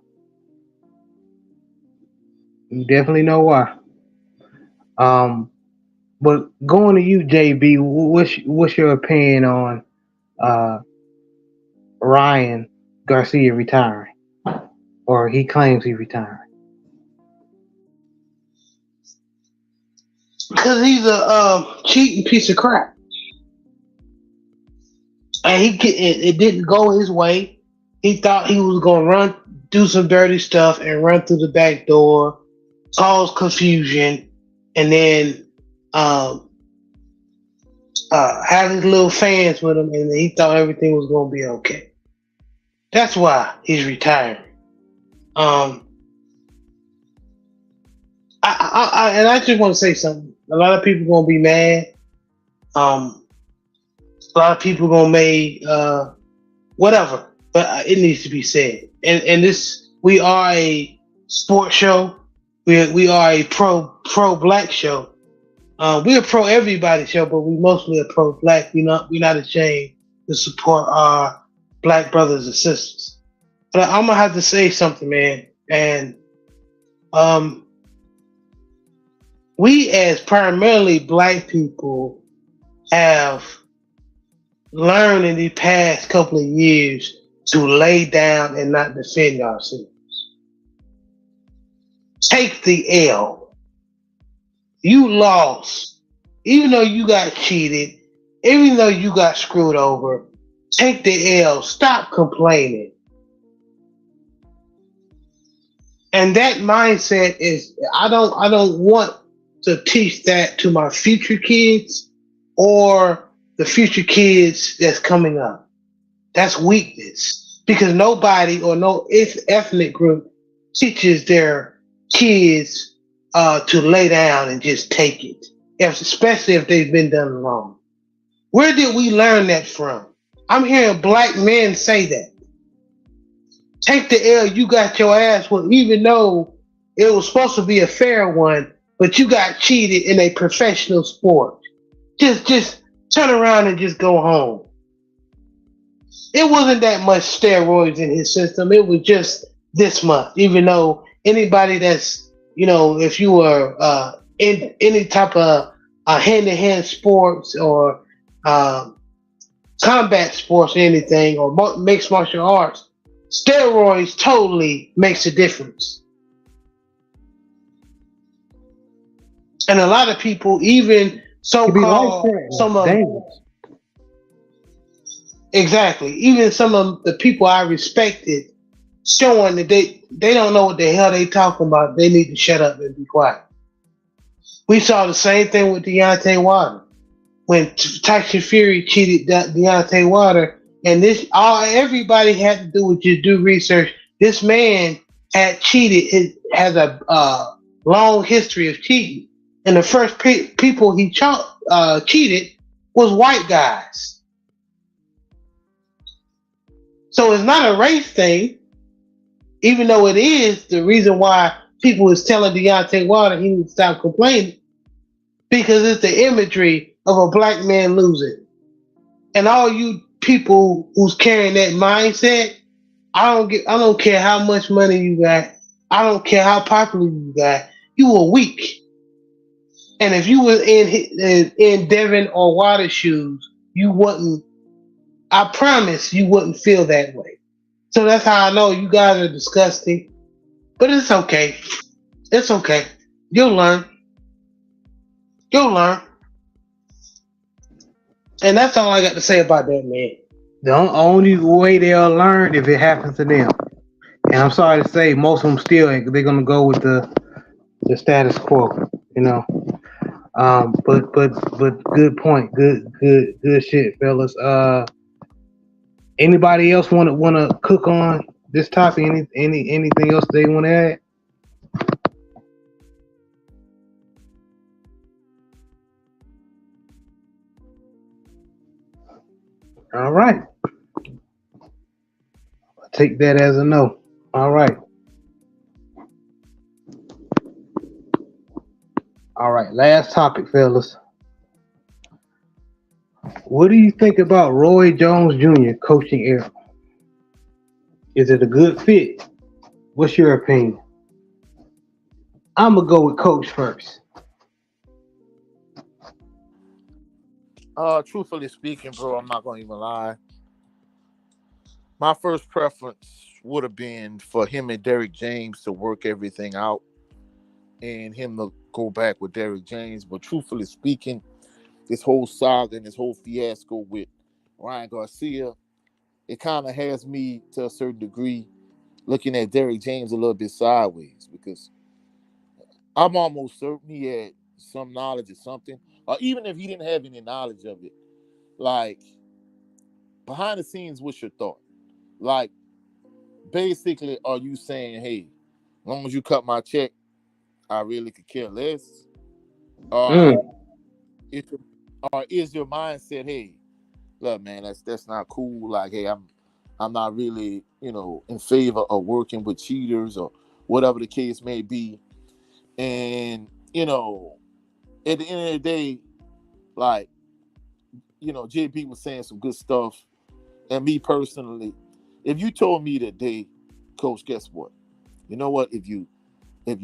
You definitely know why. But going to you, JB, what's your opinion on Ryan Garcia retiring, or he claims he's retiring? Because he's a cheating piece of crap, and it didn't go his way. He thought he was gonna do some dirty stuff, and run through the back door, cause confusion, and then have his little fans with him, and he thought everything was gonna be okay. That's why he's retiring. I just want to say something. A lot of people gonna be mad. A lot of people gonna make whatever, but it needs to be said. And we are a sports show. We are a pro black show. We're a pro everybody show, but we mostly a pro black. We're not ashamed to support our black brothers and sisters. But I'm gonna have to say something, man. And um, we as primarily black people have learned in the past couple of years to lay down and not defend ourselves. Take the L. You lost. Even though you got cheated, even though you got screwed over, take the L. Stop complaining. And that mindset is I don't want to teach that to my future kids or the future kids that's coming up. That's weakness. Because nobody or no ethnic group teaches their kids to lay down and just take it, especially if they've been done wrong. Where did we learn that from? I'm hearing black men say that. Take the L, you got your ass whooped, even though it was supposed to be a fair one, but you got cheated in a professional sport. Just turn around and just go home. It wasn't that much steroids in his system. It was just this much. Even though anybody that's, if you were in any type of hand-to-hand sports or combat sports or anything, or mixed martial arts, steroids totally makes a difference. And a lot of people, even so-called, some of exactly, even some of the people I respected, showing that they don't know what the hell they talking about. They need to shut up and be quiet. We saw the same thing with Deontay Wilder when Tyson Fury cheated Deontay Wilder. And everybody had to do was just do research. This man had cheated. Has a long history of cheating. And the first people he cheated was white guys. So it's not a race thing, even though it is the reason why people is telling Deontay Wilder he needs to stop complaining, because it's the imagery of a black man losing. And all you people who's carrying that mindset, I don't care how much money you got. I don't care how popular you got. You were weak. And if you were in Devin or Wilder's shoes, you wouldn't. I promise you wouldn't feel that way. So that's how I know you guys are disgusting. But it's okay. It's okay. You'll learn. You'll learn. And that's all I got to say about that, man. The only way they'll learn if it happens to them. And I'm sorry to say, most of them still they're gonna go with the status quo, But good point, good shit, fellas. Anybody else wanna cook on this topic? Anything else they want to add? All right. I'll take that as a no. All right. All right. Last topic, fellas. What do you think about Roy Jones Jr. coaching Errol? Is it a good fit? What's your opinion? I'm going to go with Coach first. Truthfully speaking, bro, I'm not gonna even lie. My first preference would have been for him and Derrick James to work everything out and him to go back with Derrick James. But truthfully speaking, this whole saga and this whole fiasco with Ryan Garcia, it kind of has me to a certain degree looking at Derrick James a little bit sideways, because I'm almost certain he had some knowledge of something, or even if he didn't have any knowledge of it, like behind the scenes, what's your thought? Like, basically, are you saying, hey, as long as you cut my check, I really could care less? Or, if, or is your mindset, hey, look, man, that's not cool. Like, hey, I'm not really, in favor of working with cheaters or whatever the case may be. And, at the end of the day, like, JB was saying some good stuff. And me personally, if you told me today, Coach, guess what? You know what? If you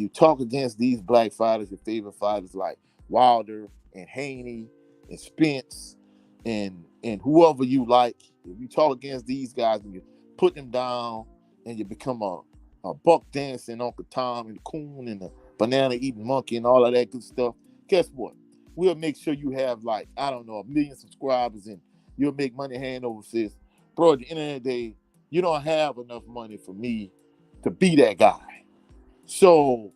talk against these black fighters, your favorite fighters like Wilder and Haney and Spence and whoever you like, if you talk against these guys and you put them down and you become a buck dancing Uncle Tom and the coon and the banana eating monkey and all of that good stuff, guess what? We'll make sure you have, like, I don't know, 1 million subscribers and you'll make money hand over fist. Bro, at the end of the day, you don't have enough money for me to be that guy. So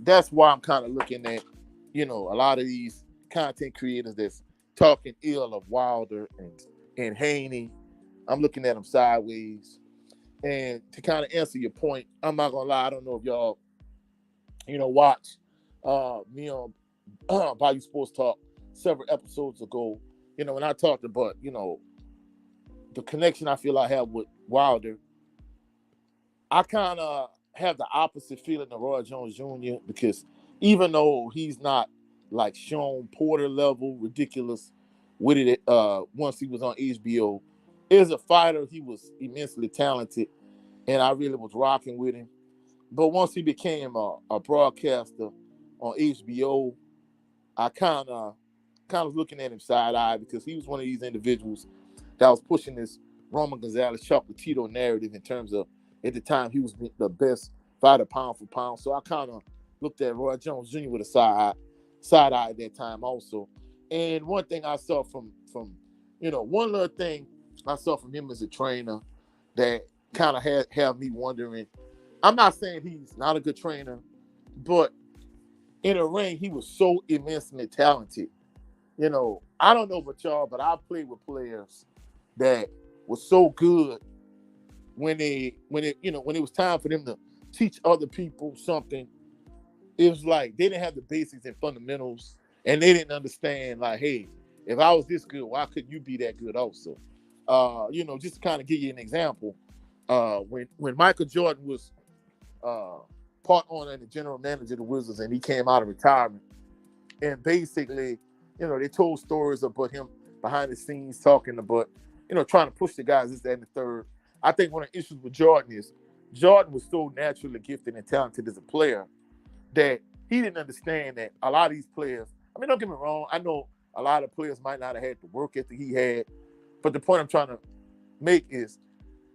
that's why I'm kind of looking at, a lot of these content creators that's talking ill of Wilder and Haney. I'm looking at them sideways. And to kind of answer your point, I'm not gonna lie, I don't know if y'all, watch me on Bayou Sports Talk several episodes ago. When I talked about, the connection I feel I have with Wilder, I kind of have the opposite feeling of Roy Jones Jr. because even though he's not like Sean Porter level ridiculous with it once he was on HBO, as a fighter, he was immensely talented, and I really was rocking with him. But once he became a broadcaster on HBO, I kind of looking at him side eye because he was one of these individuals that was pushing this Roman Gonzalez Chocolatito narrative in terms of, at the time, he was the best fighter pound for pound. So I kind of looked at Roy Jones Jr. with a side eye at that time also. And one thing I saw from one little thing I saw from him as a trainer that kind of had me wondering. I'm not saying he's not a good trainer, but in a ring, he was so immensely talented. I don't know about y'all, but I played with players that were so good when it was time for them to teach other people something. It was like they didn't have the basics and fundamentals, and they didn't understand, like, hey, if I was this good, why couldn't you be that good also? Just to kind of give you an example, when Michael Jordan was part owner and the general manager of the Wizards, and he came out of retirement, and basically, they told stories about him behind the scenes talking about, trying to push the guys, this, that, and the third. I think one of the issues with Jordan is Jordan was so naturally gifted and talented as a player that he didn't understand that a lot of these players, I mean, don't get me wrong, I know a lot of players might not have had the work ethic he had, but the point I'm trying to make is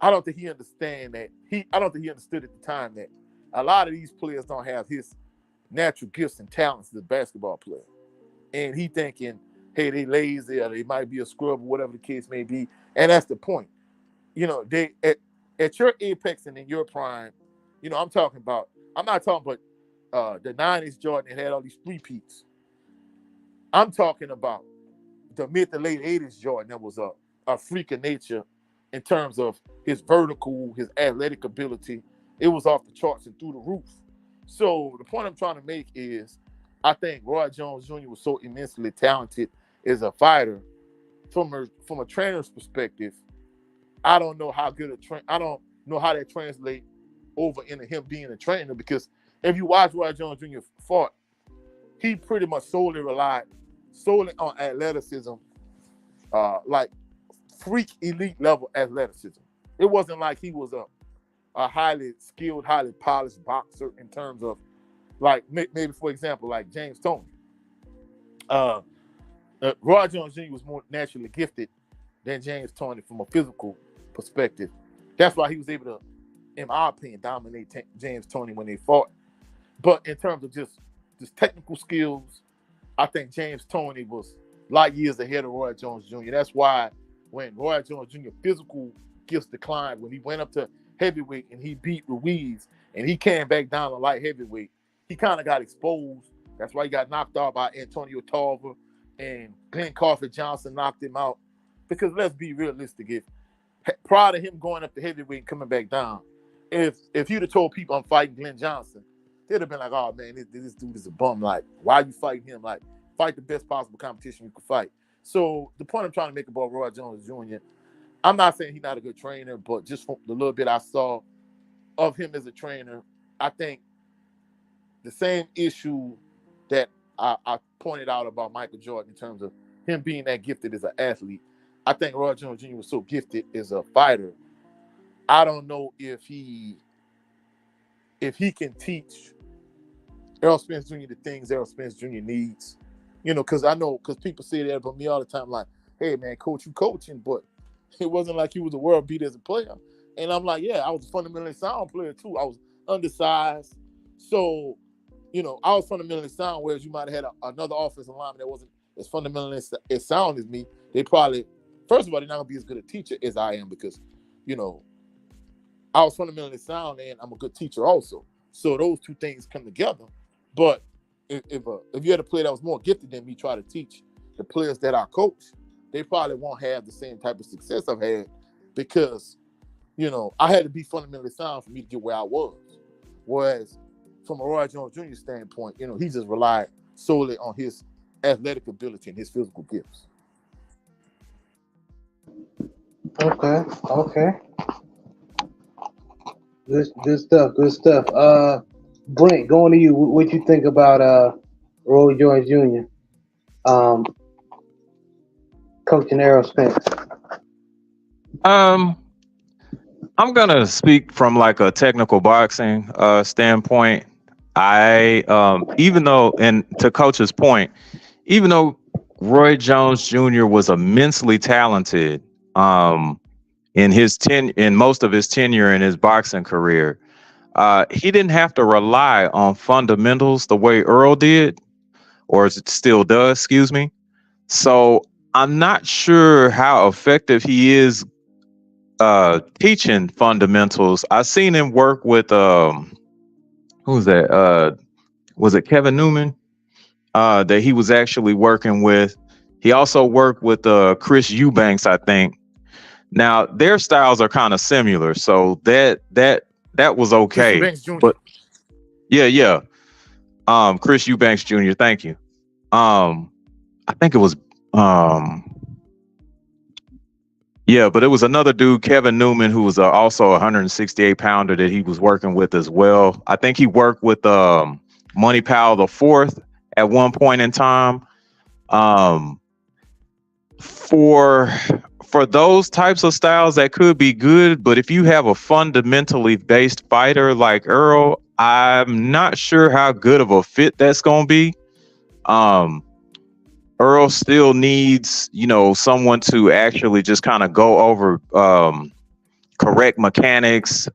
I don't think he understood at the time that a lot of these players don't have his natural gifts and talents as a basketball player. And he thinking, hey, they lazy or they might be a scrub or whatever the case may be. And that's the point. They at your apex and in your prime, I'm not talking about the 90s Jordan that had all these three-peats. I'm talking about the mid to late 80s Jordan that was a freak of nature in terms of his vertical, his athletic ability. It was off the charts and through the roof. So the point I'm trying to make is I think Roy Jones Jr. was so immensely talented as a fighter. From a trainer's perspective, I don't know how good I don't know how that translates over into him being a trainer, because if you watch Roy Jones Jr. fought, he pretty much relied solely on athleticism, like freak elite level athleticism. It wasn't like he was a highly skilled, highly polished boxer in terms of, like, maybe for example, like James Toney. Roy Jones Jr. was more naturally gifted than James Toney from a physical perspective. That's why he was able to, in my opinion, dominate James Toney when they fought. But in terms of just technical skills, I think James Toney was light years ahead of Roy Jones Jr. That's why when Roy Jones Jr. physical gifts declined, when he went up to heavyweight and he beat Ruiz and he came back down to light heavyweight, he kind of got exposed. That's why he got knocked out by Antonio Tarver, and Glenn Coffey Johnson knocked him out. Because let's be realistic, if prior to him going up to heavyweight and coming back down, if you'd have told people I'm fighting Glenn Johnson, they'd have been like, oh man, this dude is a bum. Like, why are you fighting him? Like, fight the best possible competition you could fight. So the point I'm trying to make about Roy Jones Jr., I'm not saying he's not a good trainer, but just from the little bit I saw of him as a trainer, I think the same issue that I pointed out about Michael Jordan in terms of him being that gifted as an athlete. I think Roy Jones Jr. was so gifted as a fighter. I don't know if he can teach Errol Spence Jr. the things Errol Spence Jr. needs. Because people say that about me all the time, like, hey man, coach, you coaching, but it wasn't like he was a world beat as a player. And I'm like, yeah, I was a fundamentally sound player too. I was undersized. So, I was fundamentally sound, whereas you might have had another offensive lineman that wasn't as fundamentally as sound as me. They probably, first of all, they're not going to be as good a teacher as I am because, I was fundamentally sound and I'm a good teacher also. So those two things come together. But if you had a player that was more gifted than me try to teach the players that I coach, they probably won't have the same type of success I've had because, I had to be fundamentally sound for me to get where I was. Whereas from a Roy Jones Jr. standpoint, he just relied solely on his athletic ability and his physical gifts. Okay. Good stuff. Brent, going to you. What you think about Roy Jones Jr. Coaching Errol Spence? I'm gonna speak from like a technical boxing standpoint. I even though, and to Coach's point, even though Roy Jones Jr. was immensely talented in most of his tenure in his boxing career, he didn't have to rely on fundamentals the way Earl did, or it still does, excuse me. So I'm not sure how effective he is teaching fundamentals. I've seen him work with who's that? Was it Kevin Newman? That he was actually working with. He also worked with Chris Eubanks, I think. Now their styles are kind of similar, so that was okay. Chris Eubanks Jr. But yeah. Chris Eubanks Jr. Thank you. I think it was yeah, but it was another dude, Kevin Newman, who was also a 168 pounder that he was working with as well. I think he worked with Money Powell the fourth at one point in time. For those types of styles, that could be good, but if you have a fundamentally based fighter like Earl, I'm not sure how good of a fit that's going to be. Earl still needs, someone to actually just kind of go over correct mechanics,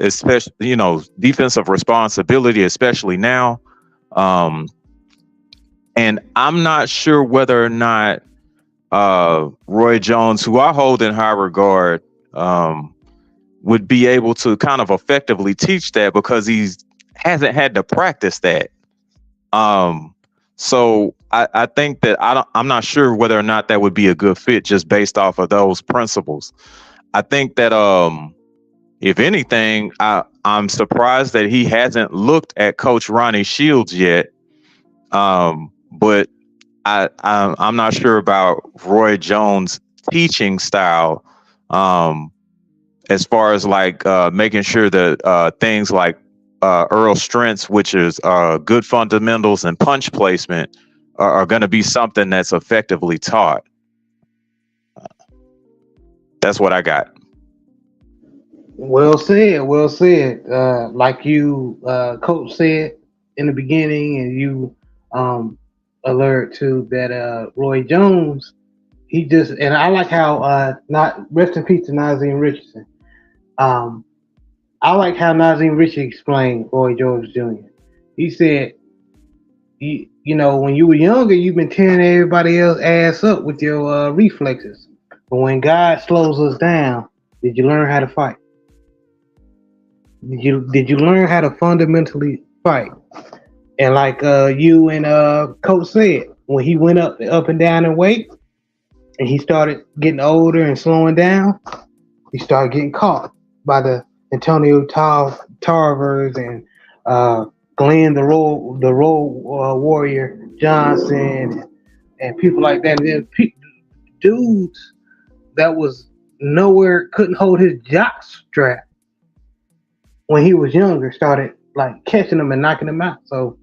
especially, defensive responsibility, especially now. And I'm not sure whether or not Roy Jones, who I hold in high regard, would be able to kind of effectively teach that because he hasn't had to practice that. So I think that I'm not sure whether or not that would be a good fit just based off of those principles. I think that if anything, I'm surprised that he hasn't looked at Coach Ronnie Shields yet. But I'm not sure about Roy Jones' teaching style, as far as like making sure that things like Earl's strengths, which is good fundamentals and punch placement, are going to be something that's effectively taught. That's what I got. Well said. Like you, Coach said in the beginning, and you alert to that Roy Jones, and I like how not rest in peace to Nazim Richardson. I like how Nazim Richardson explained Roy Jones Jr. He said, you when you were younger, you've been tearing everybody else ass up with your reflexes. But when God slows us down, did you learn how to fight? Did you learn how to fundamentally fight? And like you and Coach said, when he went up and down in weight, and he started getting older and slowing down, he started getting caught by the Antonio Tarvers and Glenn the Road Warrior Johnson and people like that. And then dudes that was nowhere, couldn't hold his jock strap when he was younger, started like catching him and knocking him out. So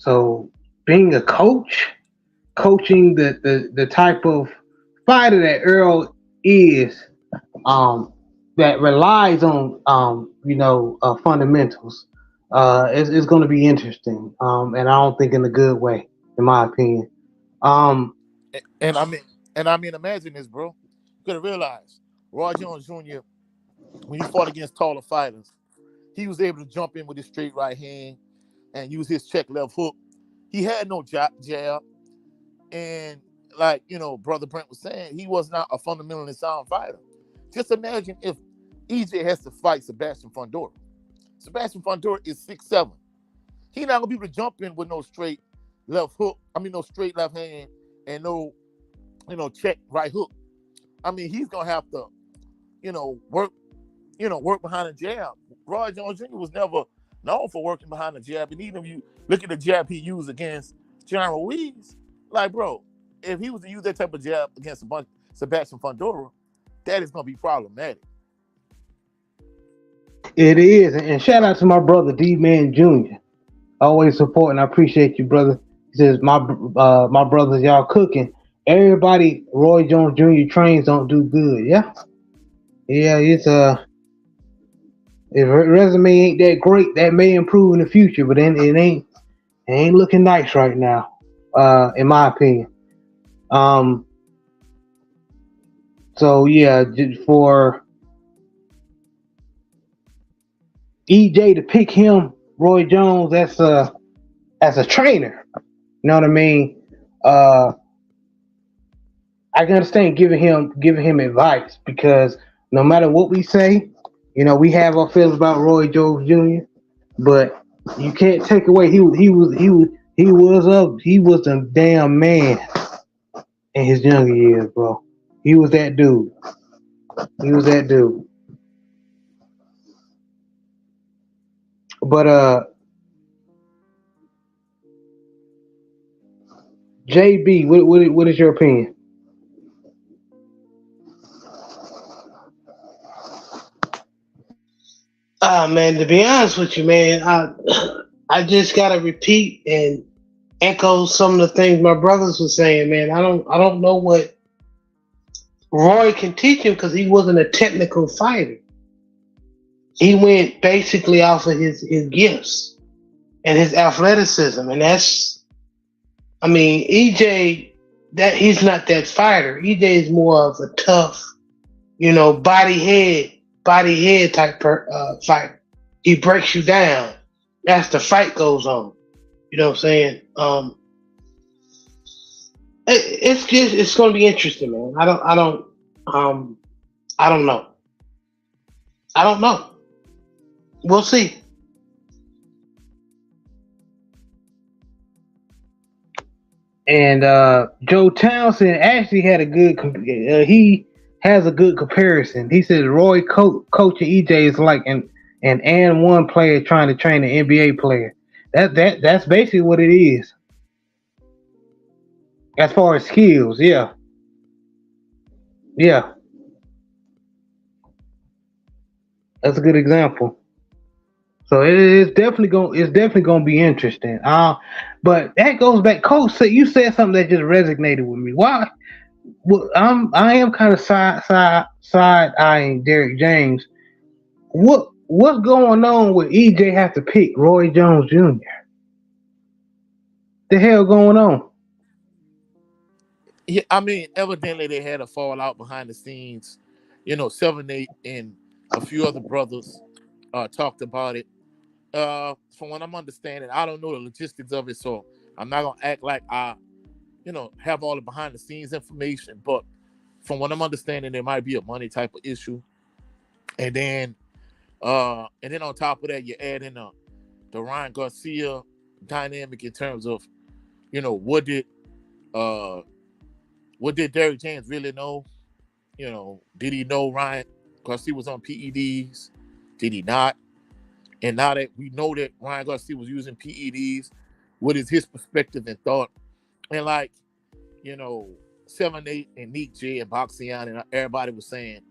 So being a coach, coaching the type of fighter that Earl is, that relies on fundamentals, is going to be interesting. And I don't think in a good way, in my opinion. Um, And I mean, imagine this, bro. You could have realized Roy Jones Jr. when he fought against taller fighters, he was able to jump in with his straight right hand and use his check left hook. He had no jab, and like Brother Brent was saying, he was not a fundamentally sound fighter. Just imagine if EJ has to fight Sebastian Fundora. Sebastian Fundora is 6'7". He not gonna be able to jump in with no straight left hook. I mean, no straight left hand and no, check right hook. I mean, he's gonna have to, work, work behind the jab. Roy Jones Jr. was never known for working behind the jab, and even if you look at the jab he used against John Ruiz, like, bro, if he was to use that type of jab against Sebastian Fundora, that is gonna be problematic. it is, and shout out to my brother D Man Jr. Always supporting. I appreciate you, brother. He says my brothers, y'all cooking. Everybody, Roy Jones Jr. trains don't do good. Yeah, yeah. His resume ain't that great. That may improve in the future, but then it ain't looking nice right now. In my opinion. Um. So yeah, for EJ to pick him, Roy Jones, as a trainer. You know what I mean? I can understand giving him advice because no matter what we say, we have our feelings about Roy Jones Jr. But you can't take away he was a damn man in his younger years, bro. He was that dude. He was that dude. But JB, what is your opinion? Man, to be honest with you, man, I just gotta repeat and echo some of the things my brothers were saying, man. I don't know what Roy can teach him because he wasn't a technical fighter. He went basically off of his gifts and his athleticism, and I mean, EJ, that he's not that fighter. EJ is more of a tough, body head type fighter. He breaks you down as the fight goes on. You know what I'm saying? It's going to be interesting, man. I don't know. I don't know. We'll see. And Joe Townsend actually had he has a good comparison. He says Roy coaching EJ is like an and one player trying to train an NBA player. That's basically what it is. As far as skills, yeah. Yeah. That's a good example. So it's definitely gonna be interesting. But that goes back. Coach said you said something that just resonated with me. Why? Well, I am kind of side eyeing Derek James. What's going on with EJ have to pick Roy Jones Jr.? The hell going on? Yeah, I mean, evidently they had a fallout behind the scenes. 7-8 and a few other brothers talked about it. From what I'm understanding, I don't know the logistics of it, so I'm not gonna act like I, have all the behind the scenes information. But from what I'm understanding, there might be a money type of issue, and then on top of that, you add in the Ryan Garcia dynamic in terms of, what did Derrick James really know? Did he know Ryan Garcia was on PEDs? Did he not? And now that we know that Ryan Garcia was using PEDs, what is his perspective and thought? And 7-8 and Nick J and Boxian and everybody was saying,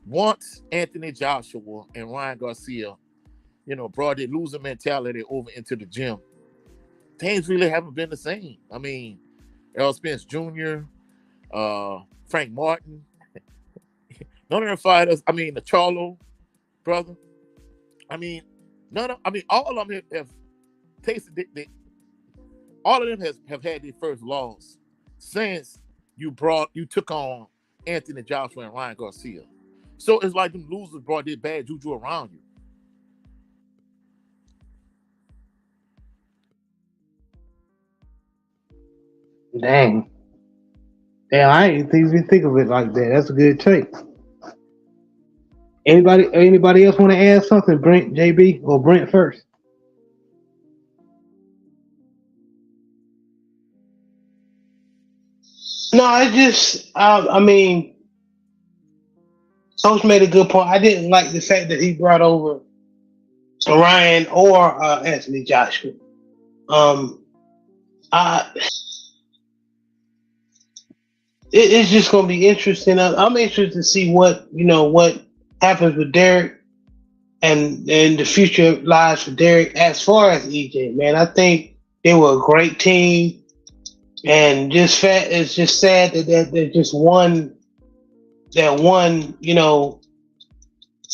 once Anthony Joshua and Ryan Garcia, brought their loser mentality over into the gym, things really haven't been the same. I mean, Errol Spence Jr., Frank Martin, none of them fighters. I mean, the Charlo brother. I mean, none of. I mean, all of them have tasted. All of them have had their first loss since you took on Anthony Joshua and Ryan Garcia. So it's like them losers brought their bad juju around you. Dang. Damn, I ain't even think of it like that. That's a good take. Anybody else want to add something? Brent, JB, or Brent first? No, I mean, Coach made a good point. I didn't like the fact that he brought over Ryan or Anthony Joshua. I it's just going to be interesting. I'm interested to see what happens with Derek and the future lies for Derek as far as EJ. Man, I think they were a great team, and it's just sad that there's just one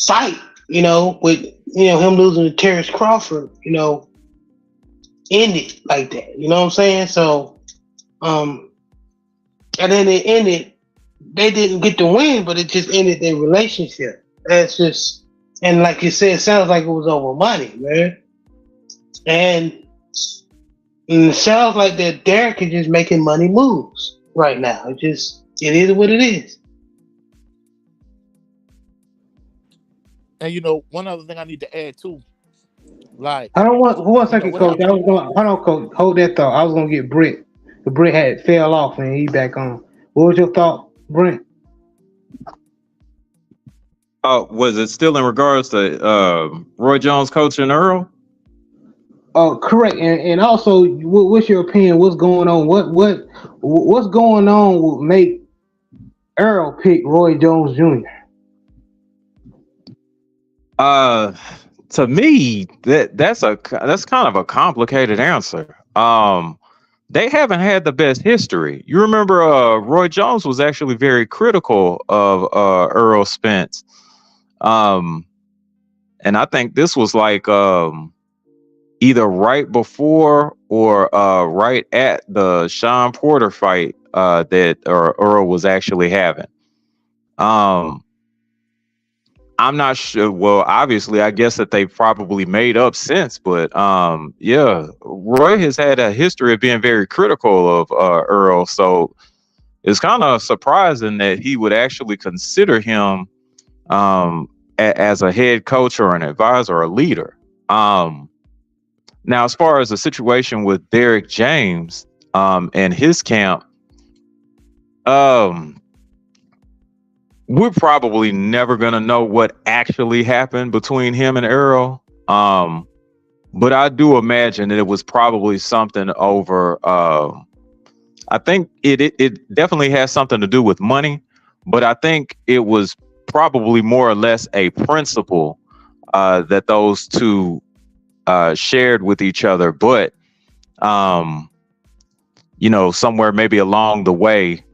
fight, with him losing to Terrence Crawford, ended like that. You know what I'm saying? So, and then it ended. They didn't get the win, but it just ended their relationship. That's just, and like you said, it sounds like it was over money, man. And it sounds like that Derek is just making money moves right now. It is what it is. And one other thing I need to add too, like I don't want one second, what Coach. happened? Hold on, Coach. Hold that thought. I was gonna get Brent. The Brent had fell off and he back on. What was your thought, Brent? Was it still in regards to Roy Jones coaching Earl? Oh, correct. And also, what's your opinion? What's going on? What's going on will make Errol pick Roy Jones Jr.? To me, that's kind of a complicated answer. They haven't had the best history. You remember, Roy Jones was actually very critical of Errol Spence. And I think this was like either right before or right at the Sean Porter fight that Earl was actually having. I'm not sure. Well, obviously, I guess that they probably made up since, but yeah, Roy has had a history of being very critical of Earl, so it's kind of surprising that he would actually consider him as a head coach or an advisor or a leader. Now, as far as the situation with Derek James and his camp, we're probably never gonna know what actually happened between him and Errol. But I do imagine that it was probably something over. I think it definitely has something to do with money, but I think it was probably more or less a principle that those two shared with each other. But somewhere maybe along the way,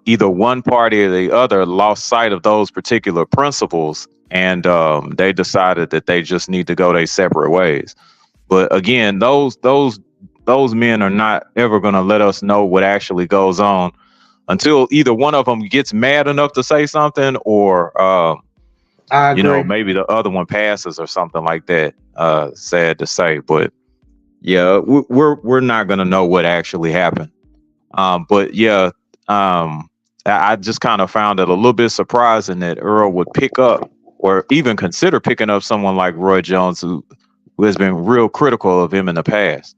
either one party or the other lost sight of those particular principles, and they decided that they just need to go their separate ways. But again, those men are not ever going to let us know what actually goes on until either one of them gets mad enough to say something, or I agree. maybe the other one passes or something like that. Sad to say, but yeah, we're not going to know what actually happened. But yeah. I just kind of found it a little bit surprising that Earl would pick up or even consider picking up someone like Roy Jones, who has been real critical of him in the past.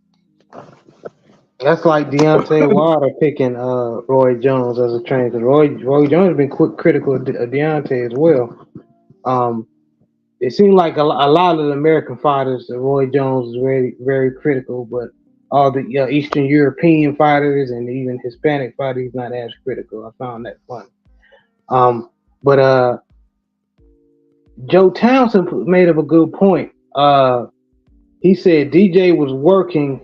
That's like Deontay Wilder picking Roy Jones as a trainer, because Roy Jones has been critical of Deontay as well. It seems like a lot of the American fighters, Roy Jones is very, very critical, but all the Eastern European fighters and even Hispanic fighters, he's not as critical. I found that funny. But Joe Townsend made up a good point. He said DJ was working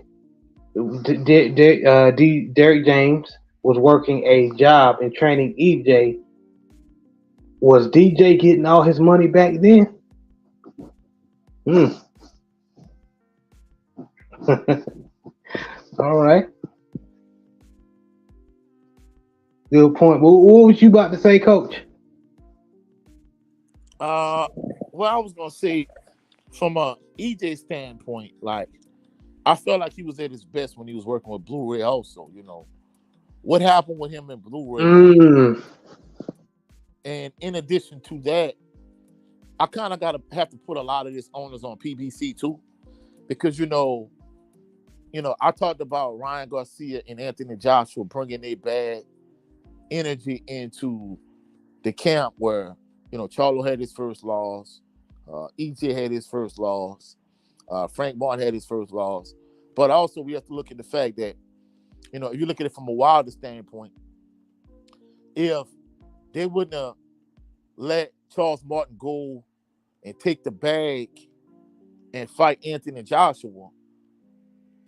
Derek James was working a job and training EJ. Was DJ getting all his money back then? Hmm. All right. Good point. What was you about to say, Coach? Well, I was gonna say from a EJ standpoint, like I felt like he was at his best when he was working with Blu-ray. Also, what happened with him in Blu-ray, Mm. and in addition to that, I kind of gotta have to put a lot of this onus on PBC too, because I talked about Ryan Garcia and Anthony Joshua bringing their bad energy into the camp where Charlo had his first loss, EJ had his first loss, Frank Martin had his first loss, but also we have to look at the fact that if you look at it from a Wilder standpoint, if they wouldn't have let Charles Martin go and take the bag and fight Anthony Joshua,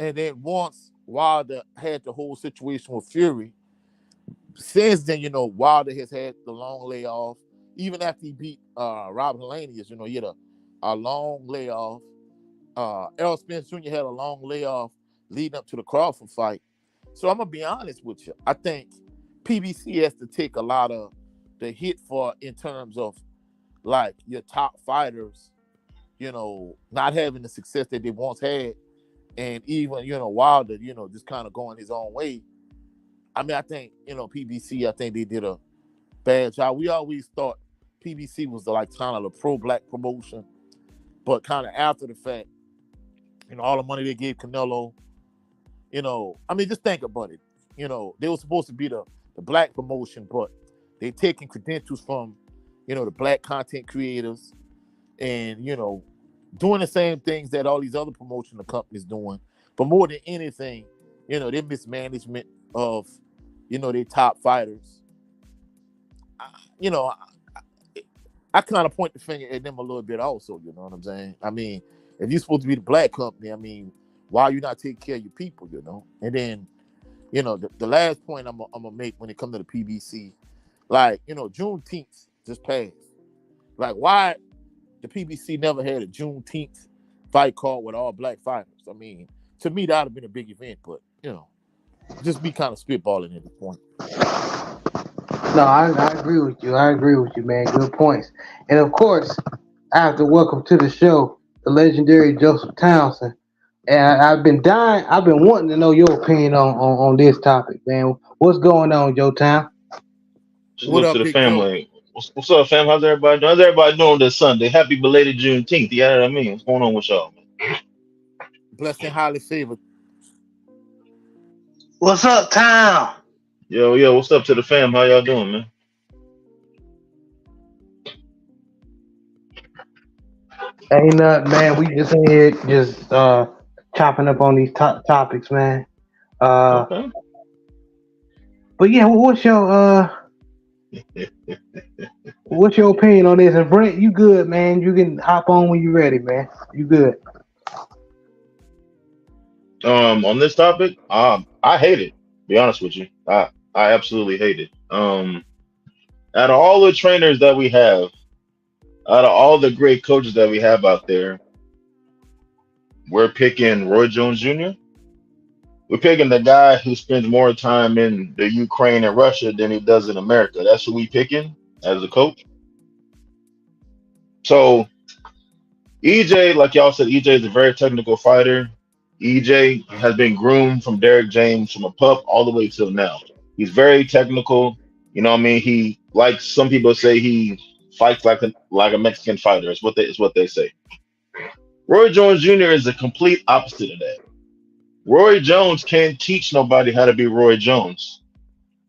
and then once Wilder had the whole situation with Fury, since then, Wilder has had the long layoff. Even after he beat Robert Helenius, he had a long layoff. Errol Spence Jr. had a long layoff leading up to the Crawford fight. So I'm going to be honest with you. I think PBC has to take a lot of the hit for in terms of like your top fighters, not having the success that they once had. And even, Wilder, just kind of going his own way. I mean, I think, PBC, I think they did a bad job. We always thought PBC was like kind of the pro-black promotion, but kind of after the fact, all the money they gave Canelo, I mean, just think about it. They were supposed to be the black promotion, but they taking credentials from, the black content creators and, doing the same things that all these other promotional companies doing. But more than anything, their mismanagement of, their top fighters. I kind of point the finger at them a little bit also, you know what I'm saying? I mean, if you're supposed to be the black company, I mean, why are you not taking care of your people, And then, the last point I'm gonna make when it comes to the PBC, like, Juneteenth just passed. Like, why the PBC never had a Juneteenth fight card with all black fighters? I mean, to me, that would have been a big event, but, just be kind of spitballing at this point. No, I agree with you. I agree with you, man. Good points. And of course, I have to welcome to the show the legendary Joseph Townsend. And I've been wanting to know your opinion on this topic, man. What's going on, Joe Town? What Salute to up, the Big Joe? family. What's up, fam? How's everybody doing? How's everybody doing this Sunday? Happy belated Juneteenth. You know what I mean? What's going on with y'all, man? Blessed and highly favored. What's up, town? Yo, what's up to the fam? How y'all doing, man? Ain't nothing, man. We just in here just chopping up on these topics, man. Okay. But yeah, what's your opinion on this? And Brent, you good, man? You can hop on when you ready, man. You good? On this topic, I hate it. To be honest with you, I absolutely hate it. Out of all the trainers that we have, out of all the great coaches that we have out there, we're picking Roy Jones Jr. We're picking the guy who spends more time in the Ukraine and Russia than he does in America. That's who we picking as a coach. So EJ, like y'all said, EJ is a very technical fighter. EJ has been groomed from Derek James from a pup all the way till now. He's very technical. You know what I mean? He, like some people say, he fights like a Mexican fighter. Is what they say. Roy Jones Jr. is the complete opposite of that. Roy Jones can't teach nobody how to be Roy Jones.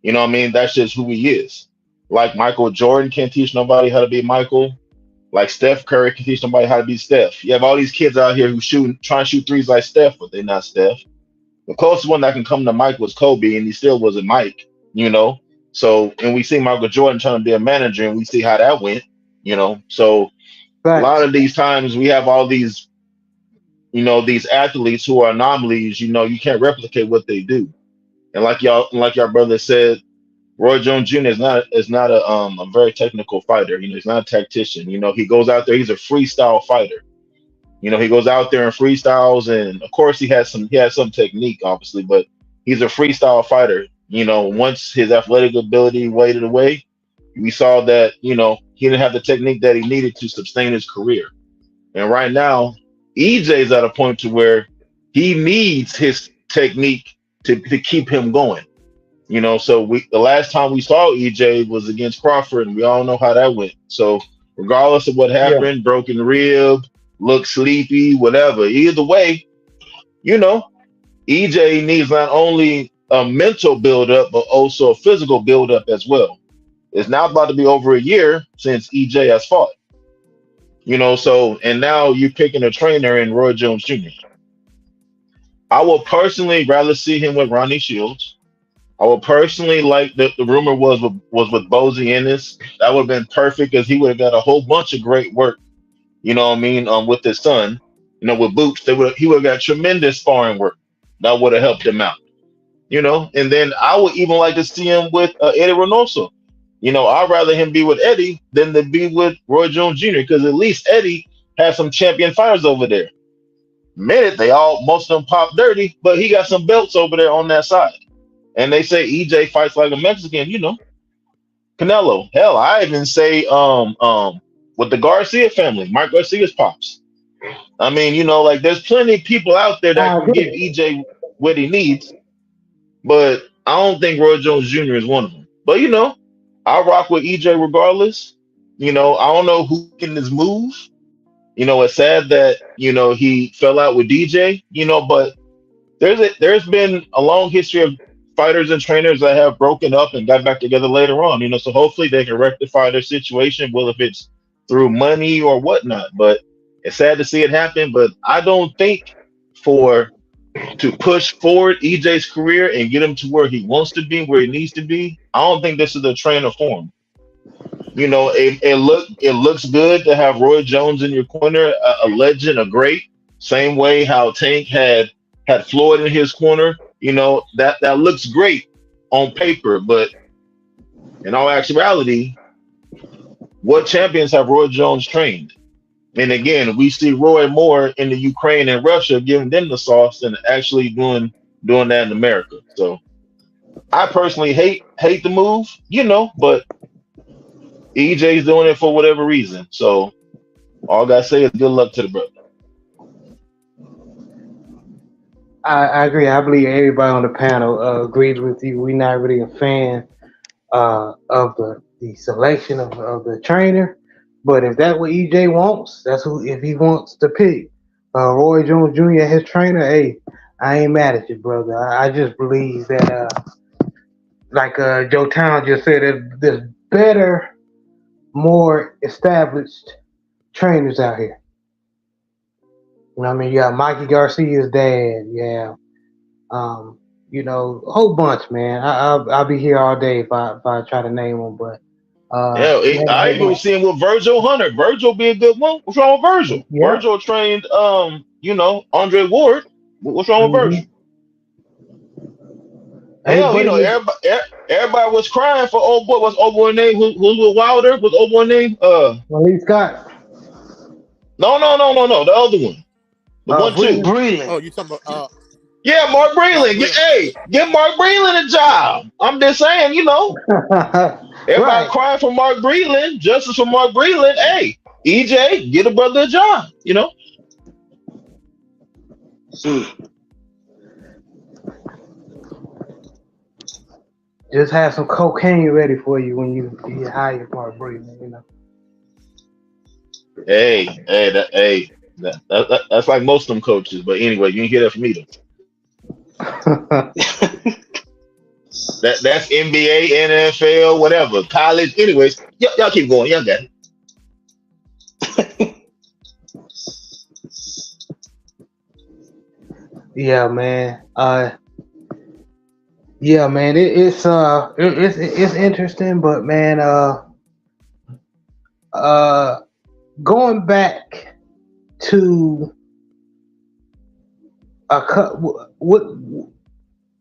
You know what I mean? That's just who he is. Like Michael Jordan can't teach nobody how to be Michael. Like Steph Curry can teach somebody how to be Steph. You have all these kids out here who trying to shoot threes like Steph, but they're not Steph. The closest one that can come to Mike was Kobe, and he still wasn't Mike, So, and we see Michael Jordan trying to be a manager, and we see how that went, So a Right. lot of these times we have all these these athletes who are anomalies, you can't replicate what they do. And like y'all brother said, Roy Jones Jr. is not a very technical fighter. He's not a tactician. He goes out there. He's a freestyle fighter. He goes out there and freestyles, and of course he has some technique, obviously, but he's a freestyle fighter. Once his athletic ability waded away, we saw that he didn't have the technique that he needed to sustain his career. And right now, EJ's at a point to where he needs his technique to keep him going. So the last time we saw EJ was against Crawford, and we all know how that went. So regardless of what happened, broken rib, look sleepy, whatever, either way, EJ needs not only a mental buildup, but also a physical buildup as well. It's now about to be over a year since EJ has fought. So, and now you're picking a trainer in Roy Jones Jr. I will personally rather see him with Ronnie Shields. I would personally like the rumor was with Bozy Ennis. That would have been perfect because he would have got a whole bunch of great work. You know what I mean? With his son, with Boots, he would have got tremendous sparring work. That would have helped him out. And then I would even like to see him with Eddie Reynoso. I'd rather him be with Eddie than to be with Roy Jones Jr. because at least Eddie has some champion fighters over there. Most of them pop dirty, but he got some belts over there on that side. And they say EJ fights like a Mexican, Canelo. Hell, I even say with the Garcia family, Mike Garcia's pops. I mean, like there's plenty of people out there that can give EJ what he needs, but I don't think Roy Jones Jr. is one of them. But I rock with EJ regardless. I don't know who can this move. It's sad that he fell out with DJ. But there's been a long history of fighters and trainers that have broken up and got back together later on. So hopefully they can rectify their situation. Well, if it's through money or whatnot, but it's sad to see it happen. But I don't think to push forward EJ's career and get him to where he wants to be, where he needs to be, I don't think this is a trainer for him. It looks good to have Roy Jones in your corner, a legend, a great. Same way how Tank had Floyd in his corner. That looks great on paper, but in all actuality, what champions have Roy Jones trained? And again, we see Roy more in the Ukraine and Russia, giving them the sauce than actually doing that in America. So I personally hate the move, but EJ's doing it for whatever reason. So all I gotta say is good luck to the brother. I agree. I believe everybody on the panel agrees with you. We're not really a fan of the selection of the trainer, but if that's what EJ wants, that's who. If he wants to pick Roy Jones Jr. as his trainer, hey, I ain't mad at you, brother. I just believe that, like Joe Town just said, there's better, more established trainers out here. I mean, you got Mikey Garcia's dad, yeah. A whole bunch, man. I'll be here all day if I try to name them, but I even was seeing with Virgil Hunter. Virgil be a good one. What's wrong with Virgil? Yeah. Virgil trained Andre Ward. What's wrong with Virgil? Hell, everybody was crying for old boy. What's old boy name? Who's with Wilder? What's old boy name? Lee Scott. No, the other one. The 1-2. Breland. Oh, you talking about? Yeah, Mark Breland. Give Mark Breland a job. I'm just saying, everybody crying for Mark Breland, justice for Mark Breland. Hey, EJ, get a brother a job. Just have some cocaine ready for you when you hire Mark Breland. That's like most of them coaches. But anyway, you didn't hear that from me though. That's NBA, NFL, whatever, college. Anyways, y'all keep going. Y'all got it. Yeah, man. It's interesting, but man, going back to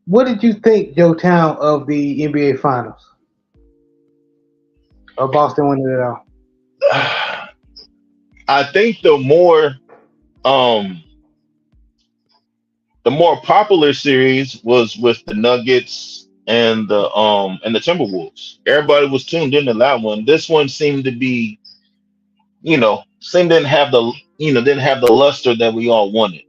what did you think, Joe Town, of the NBA Finals? Or Boston winning it all? I think um the more popular series was with the Nuggets and the Timberwolves. Everybody was tuned into that one. This one seemed to be, seemed didn't have the didn't have the luster that we all wanted.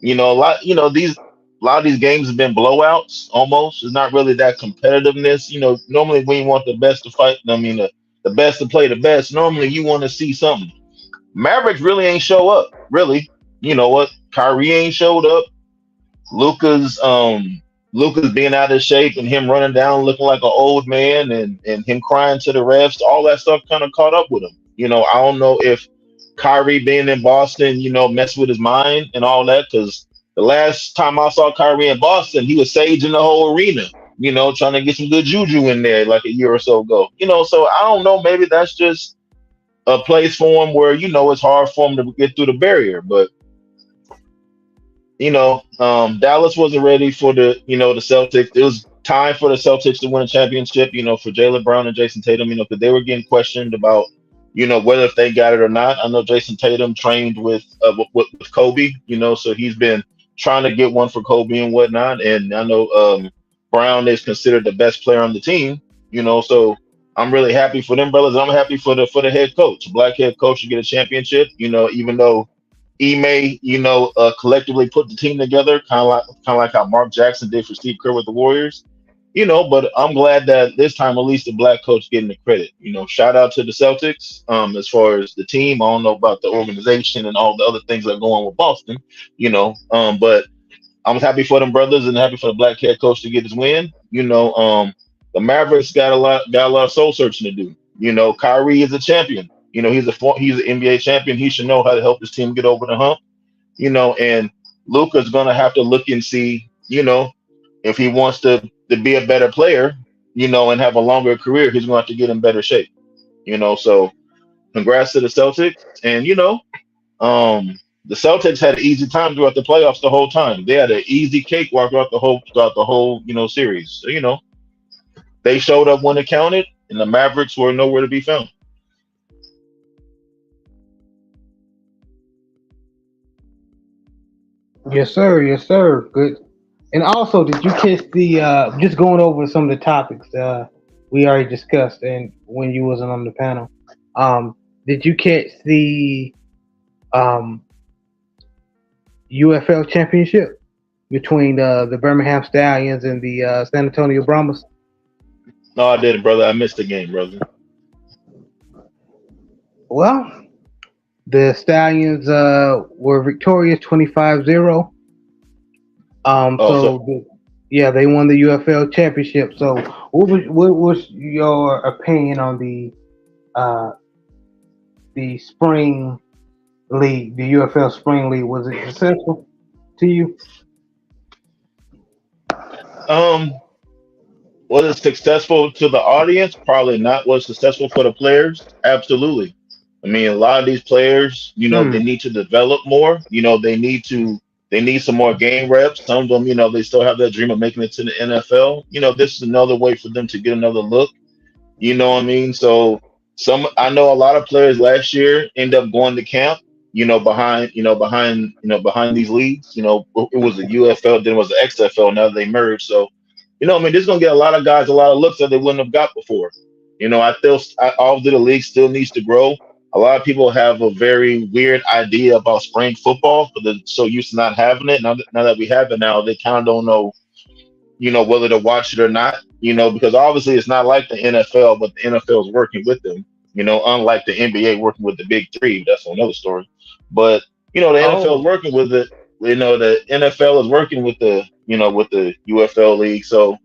A lot, these a lot of these games have been blowouts almost. It's not really that competitiveness. Normally when you want the best to fight, the best to play the best, normally you want to see something. Mavericks really ain't show up, really. You know what? Kyrie ain't showed up. Luca's being out of shape and him running down looking like an old man and him crying to the refs, all that stuff kind of caught up with him. I don't know if Kyrie being in Boston, messed with his mind and all that, because the last time I saw Kyrie in Boston, he was saging the whole arena, trying to get some good juju in there like a year or so ago. So I don't know, maybe that's just a place for him where, it's hard for him to get through the barrier. But Dallas wasn't ready for the Celtics. It was time for the Celtics to win a championship, for Jaylen Brown and Jason Tatum, because they were getting questioned about, whether if they got it or not. I know Jason Tatum trained with Kobe, so he's been trying to get one for Kobe and whatnot. And I know Brown is considered the best player on the team, so I'm really happy for them brothers. I'm happy for the head coach, black head coach, to get a championship, even though Ime, collectively put the team together, kind of like how Mark Jackson did for Steve Kerr with the Warriors. But I'm glad that this time at least the black coach getting the credit. Shout out to the Celtics. As far as the team, I don't know about the organization and all the other things that go on with Boston. But I'm happy for them brothers and happy for the black head coach to get his win. The Mavericks got a lot of soul searching to do. Kyrie is a champion. He's an NBA champion. He should know how to help his team get over the hump. And Luka's gonna have to look and see, if he wants to be a better player, and have a longer career, he's gonna have to get in better shape. So congrats to the Celtics. And the Celtics had an easy time throughout the playoffs the whole time. They had an easy cakewalk throughout the whole series. So, they showed up when it counted, and the Mavericks were nowhere to be found. Yes, sir. Yes, sir. Good. And also, did you catch the just going over some of the topics we already discussed and when you wasn't on the panel? Did you catch the um, UFL championship between the Birmingham Stallions and the San Antonio Brahmas? No, I didn't, brother. I missed the game, brother. Well, the Stallions were victorious 25-0. Yeah, they won the UFL championship. So, what was your opinion on the spring league, the UFL spring league? Was it successful to you? Was it successful to the audience? Probably not. Was it successful for the players? Absolutely. I mean, a lot of these players, they need to develop more. They need some more game reps. Some of them, they still have that dream of making it to the NFL. This is another way for them to get another look. You know what I mean? So I know a lot of players last year end up going to camp, behind these leagues. It was a UFL, then it was the XFL. Now they merged. So, this is gonna get a lot of guys a lot of looks that they wouldn't have got before. All the league still needs to grow. A lot of people have a very weird idea about spring football, but they're so used to not having it. Now that we have it now, they kind of don't know, whether to watch it or not, because obviously it's not like the NFL, but the NFL is working with them, unlike the NBA working with the big three. That's another story. But, the NFL is working with it. The NFL is working with the UFL league. So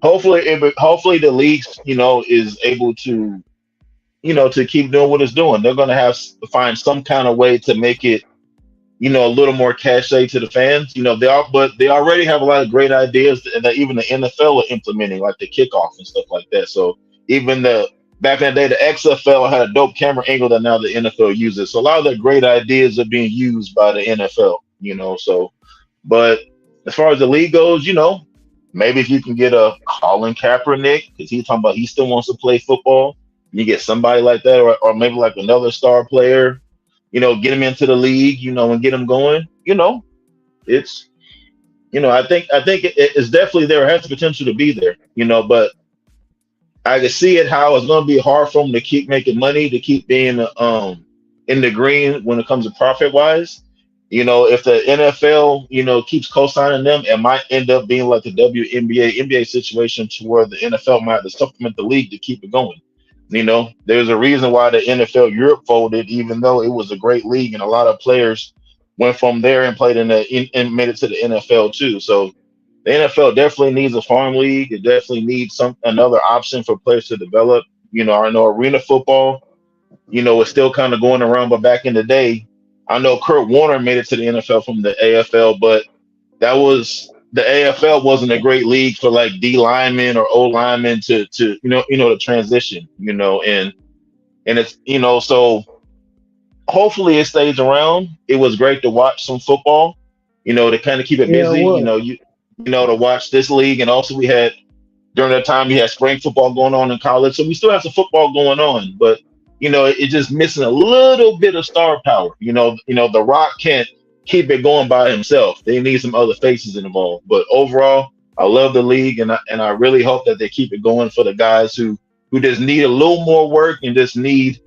hopefully the league, is able to, to keep doing what it's doing. They're going to have to find some kind of way to make it, a little more cachet to the fans. But they already have a lot of great ideas that even the NFL are implementing, like the kickoff and stuff like that. So even back in the day, the XFL had a dope camera angle that now the NFL uses. So a lot of the great ideas are being used by the NFL. So But as far as the league goes, maybe if you can get a Colin Kaepernick, because he's talking about he still wants to play football, you get somebody like that, or maybe like another star player, get him into the league, and get him going. It's I think it's definitely there. It has the potential to be there, but I can see it how it's going to be hard for them to keep making money, to keep being in the green when it comes to profit wise. If the NFL, keeps co-signing them, it might end up being like the WNBA, NBA situation to where the NFL might have to supplement the league to keep it going. There's a reason why the NFL Europe folded, even though it was a great league and a lot of players went from there and played and made it to the NFL too. So the NFL definitely needs a farm league. It definitely needs another option for players to develop. I know arena football, is still kind of going around, but back in the day, I know Kurt Warner made it to the NFL from the AFL, but the AFL wasn't a great league for like D linemen or O linemen to to transition, and it's so hopefully it stays around. It was great to watch some football, to kind of keep it Yeah, it busy, was. to watch this league. And also we had during that time you had spring football going on in college. So we still have some football going on, but it's just missing a little bit of star power. The Rock can't keep it going by himself. They need some other faces involved. But overall, I love the league and I really hope that they keep it going for the guys who just need a little more work and just need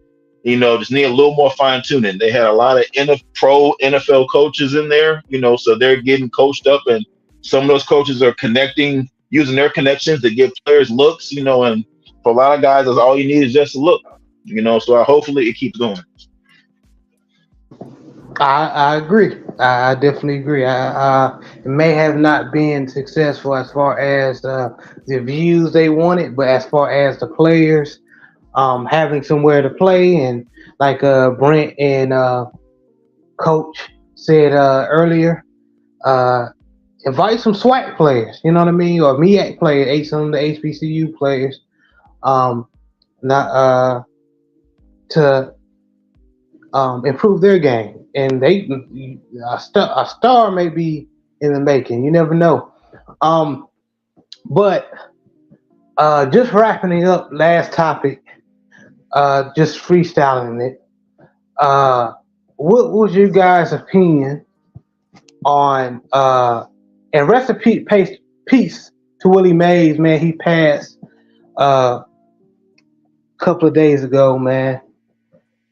a little more fine tuning. They had a lot of pro NFL coaches in there, so they're getting coached up, and some of those coaches are using their connections to give players looks, and for a lot of guys, that's all you need is just a look, so hopefully it keeps going. I agree. I definitely agree. It may have not been successful as far as the views they wanted, but as far as the players having somewhere to play, and like Brent and Coach said earlier, uh, invite some SWAC players. You know what I mean, or MEAC players, some of the HBCU players, um, not to improve their game, and a star may be in the making. You never know. Um, but just wrapping it up, last topic, just freestyling it. Uh, what was your guys' opinion on and rest in peace to Willie Mays, man. He passed a couple of days ago, man.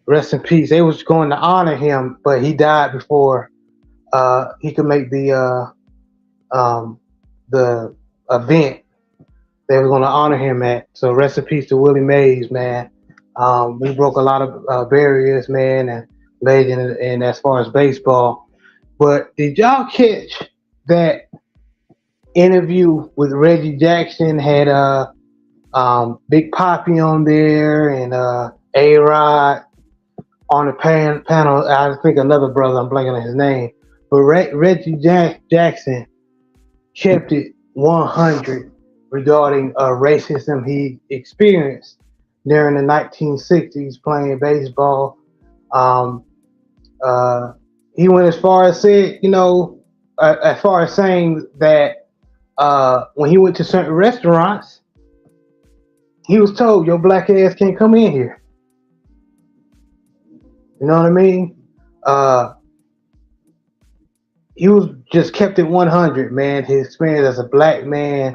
Rest in peace. They was going to honor him, but he died before he could make the event they were going to honor him at. So rest in peace to Willie Mays, man. We broke a lot of barriers, man, and legend, and as far as baseball. But did y'all catch that interview with Reggie Jackson? Had Big Poppy on there and A-Rod on the panel. I think another brother, I'm blanking on his name. But Reggie Jackson kept it 100 regarding racism he experienced during the 1960s playing baseball. He went as far as as far as saying that when he went to certain restaurants, he was told, "Your black ass can't come in here." You know what I mean? He was just kept it 100, man. His experience as a black man,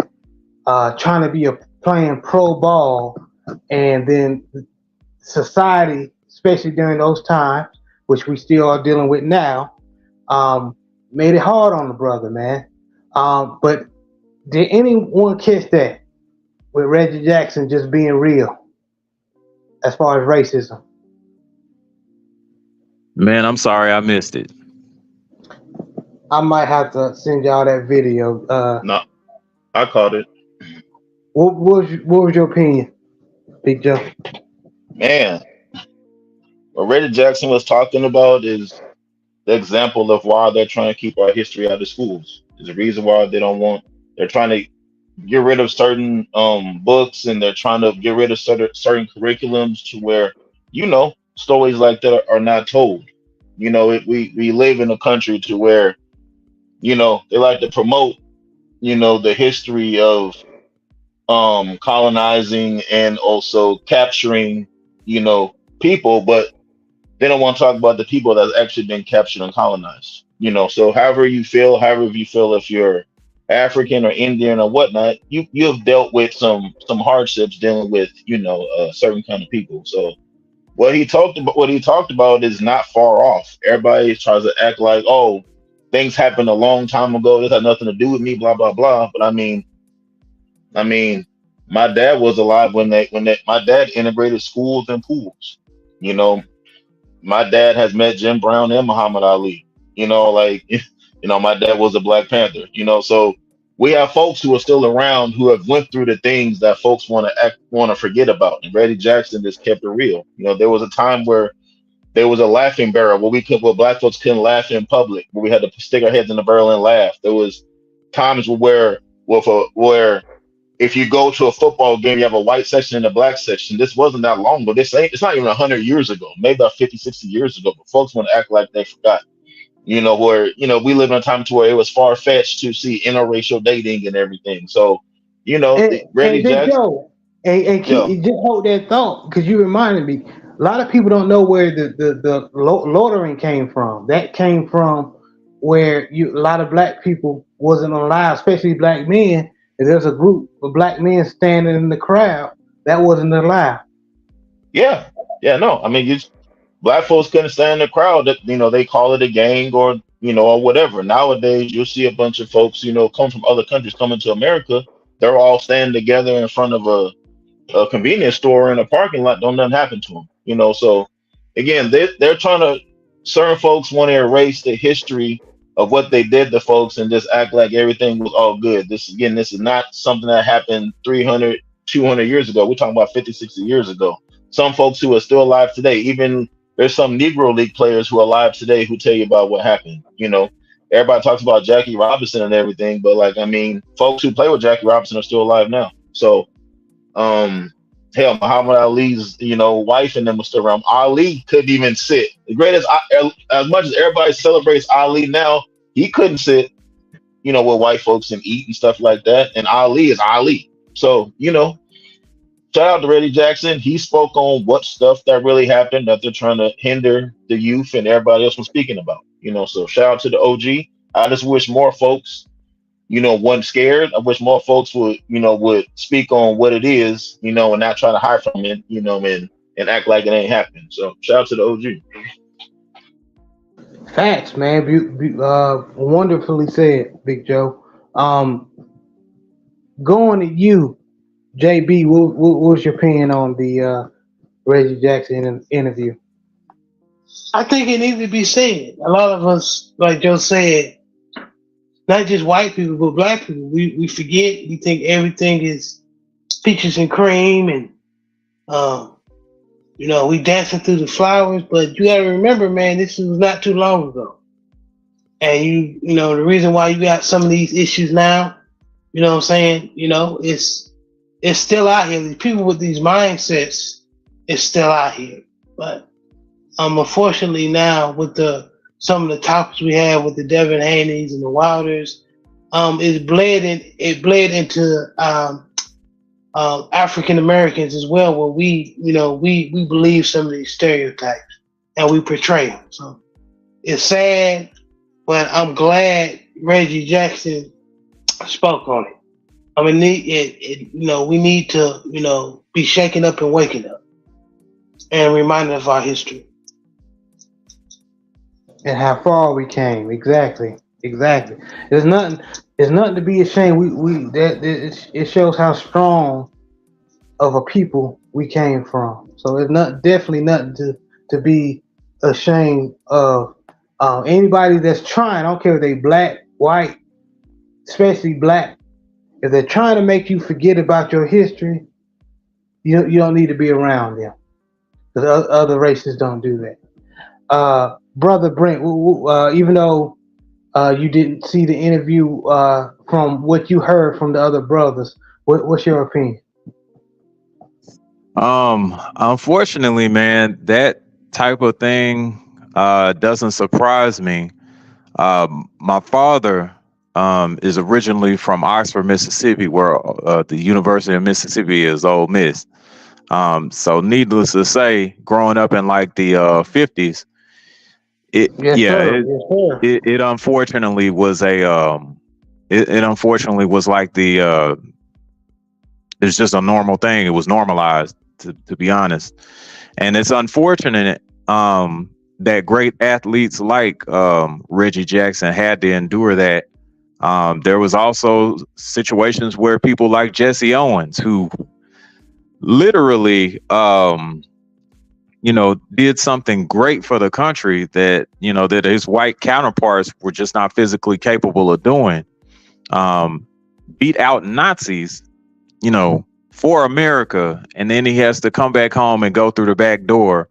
trying to be playing pro ball, and then society, especially during those times, which we still are dealing with now, made it hard on the brother, man. But did anyone catch that with Reggie Jackson just being real as far as racism? Man, I'm sorry I missed it. I might have to send y'all that video. No, I caught it. What was your opinion, Big Joe? Man, what Reggie Jackson was talking about is the example of why they're trying to keep our history out of schools. There's a reason why they're trying to get rid of certain books, and they're trying to get rid of certain curriculums to where, stories like that are not told. We live in a country to where They like to promote, the history of colonizing and also capturing, you know, people, but they don't want to talk about the people that's actually been captured and colonized. So however you feel, if you're African or Indian or whatnot, you have dealt with some hardships dealing with, certain kind of people. So what he talked about is not far off. Everybody tries to act like, oh, things happened a long time ago. This had nothing to do with me, blah blah blah. But I mean, my dad was alive when my dad integrated schools and pools. You know, my dad has met Jim Brown and Muhammad Ali. Like my dad was a Black Panther. So we have folks who are still around who have went through the things that folks want to forget about. And Reddy Jackson just kept it real. There was a time where there was a laughing barrel where black folks couldn't laugh in public, where we had to stick our heads in the barrel and laugh. There was times where if you go to a football game, you have a white section and a black section. This wasn't that long ago. It's not even 100 years ago, maybe about 50, 60 years ago. But folks want to act like they forgot. Where we live in a time to where it was far fetched to see interracial dating and everything. So, Hey, Randy Big Jackson, Joe. Hey, yeah, just hold that thought because you reminded me. A lot of people don't know where the loitering came from. That came from where a lot of black people wasn't alive, especially black men. And there's a group of black men standing in the crowd that wasn't alive. yeah, yeah. No, I mean, black folks couldn't stand in the crowd. That they call it a gang or whatever. Nowadays, you'll see a bunch of folks come from other countries coming to America. They're all standing together in front of a convenience store in a parking lot. Don't nothing happen to them. So again, they're trying to. Certain folks want to erase the history of what they did to folks and just act like everything was all good. This is not something that happened 300, 200 years ago. We're talking about 50, 60 years ago. Some folks who are still alive today, even there's some Negro League players who are alive today who tell you about what happened. Everybody talks about Jackie Robinson and everything, but folks who play with Jackie Robinson are still alive now. So, hell, Muhammad Ali's, wife and them was still around. Ali couldn't even sit. As much as everybody celebrates Ali now, he couldn't sit, with white folks and eat and stuff like that. And Ali is Ali. So, shout out to Reddy Jackson. He spoke on what stuff that really happened that they're trying to hinder the youth and everybody else from speaking about. So shout out to the OG. I just wish more folks, wasn't scared. I wish more folks would speak on what it is, and not try to hide from it, and act like it ain't happening. So shout out to the OG. Facts, man. Wonderfully said, Big Joe. Um, Going to you, JB. What was your opinion on the Reggie Jackson interview? I think it needs to be said. A lot of us, like Joe said, not just white people, but black people, we forget. We think everything is peaches and cream, and um, we dancing through the flowers. But you got to remember, man, this was not too long ago. And the reason why you got some of these issues now, you know what I'm saying? It's still out here. These people with these mindsets, it's still out here. But unfortunately now with some of the topics we have with the Devin Haney's and the Wilders, it bled into African Americans as well, where we believe some of these stereotypes and we portray them. So it's sad, but I'm glad Reggie Jackson spoke on it. I mean, we need to be shaken up and waking up and reminded of our history And how far we came. Exactly. There's nothing. There's nothing to be ashamed. It shows how strong of a people we came from. So it's definitely nothing to be ashamed of. Anybody that's trying, I don't care if they black, white, especially black, if they're trying to make you forget about your history, you don't need to be around them because other races don't do that. Brother Brent, even though you didn't see the interview, from what you heard from the other brothers, what's your opinion? Unfortunately, man, that type of thing doesn't surprise me. My father is originally from Oxford, Mississippi, where the University of Mississippi is, Ole Miss. So needless to say, growing up in like the 50s, it Yes, yeah, sir. Yes, sir. it unfortunately was it unfortunately was like it's just a normal thing. It was normalized, to be honest. And it's unfortunate that great athletes like Reggie Jackson had to endure that. There was also situations where people like Jesse Owens, who literally, did something great for the country that his white counterparts were just not physically capable of doing. Um, Beat out Nazis, for America, and then he has to come back home and go through the back door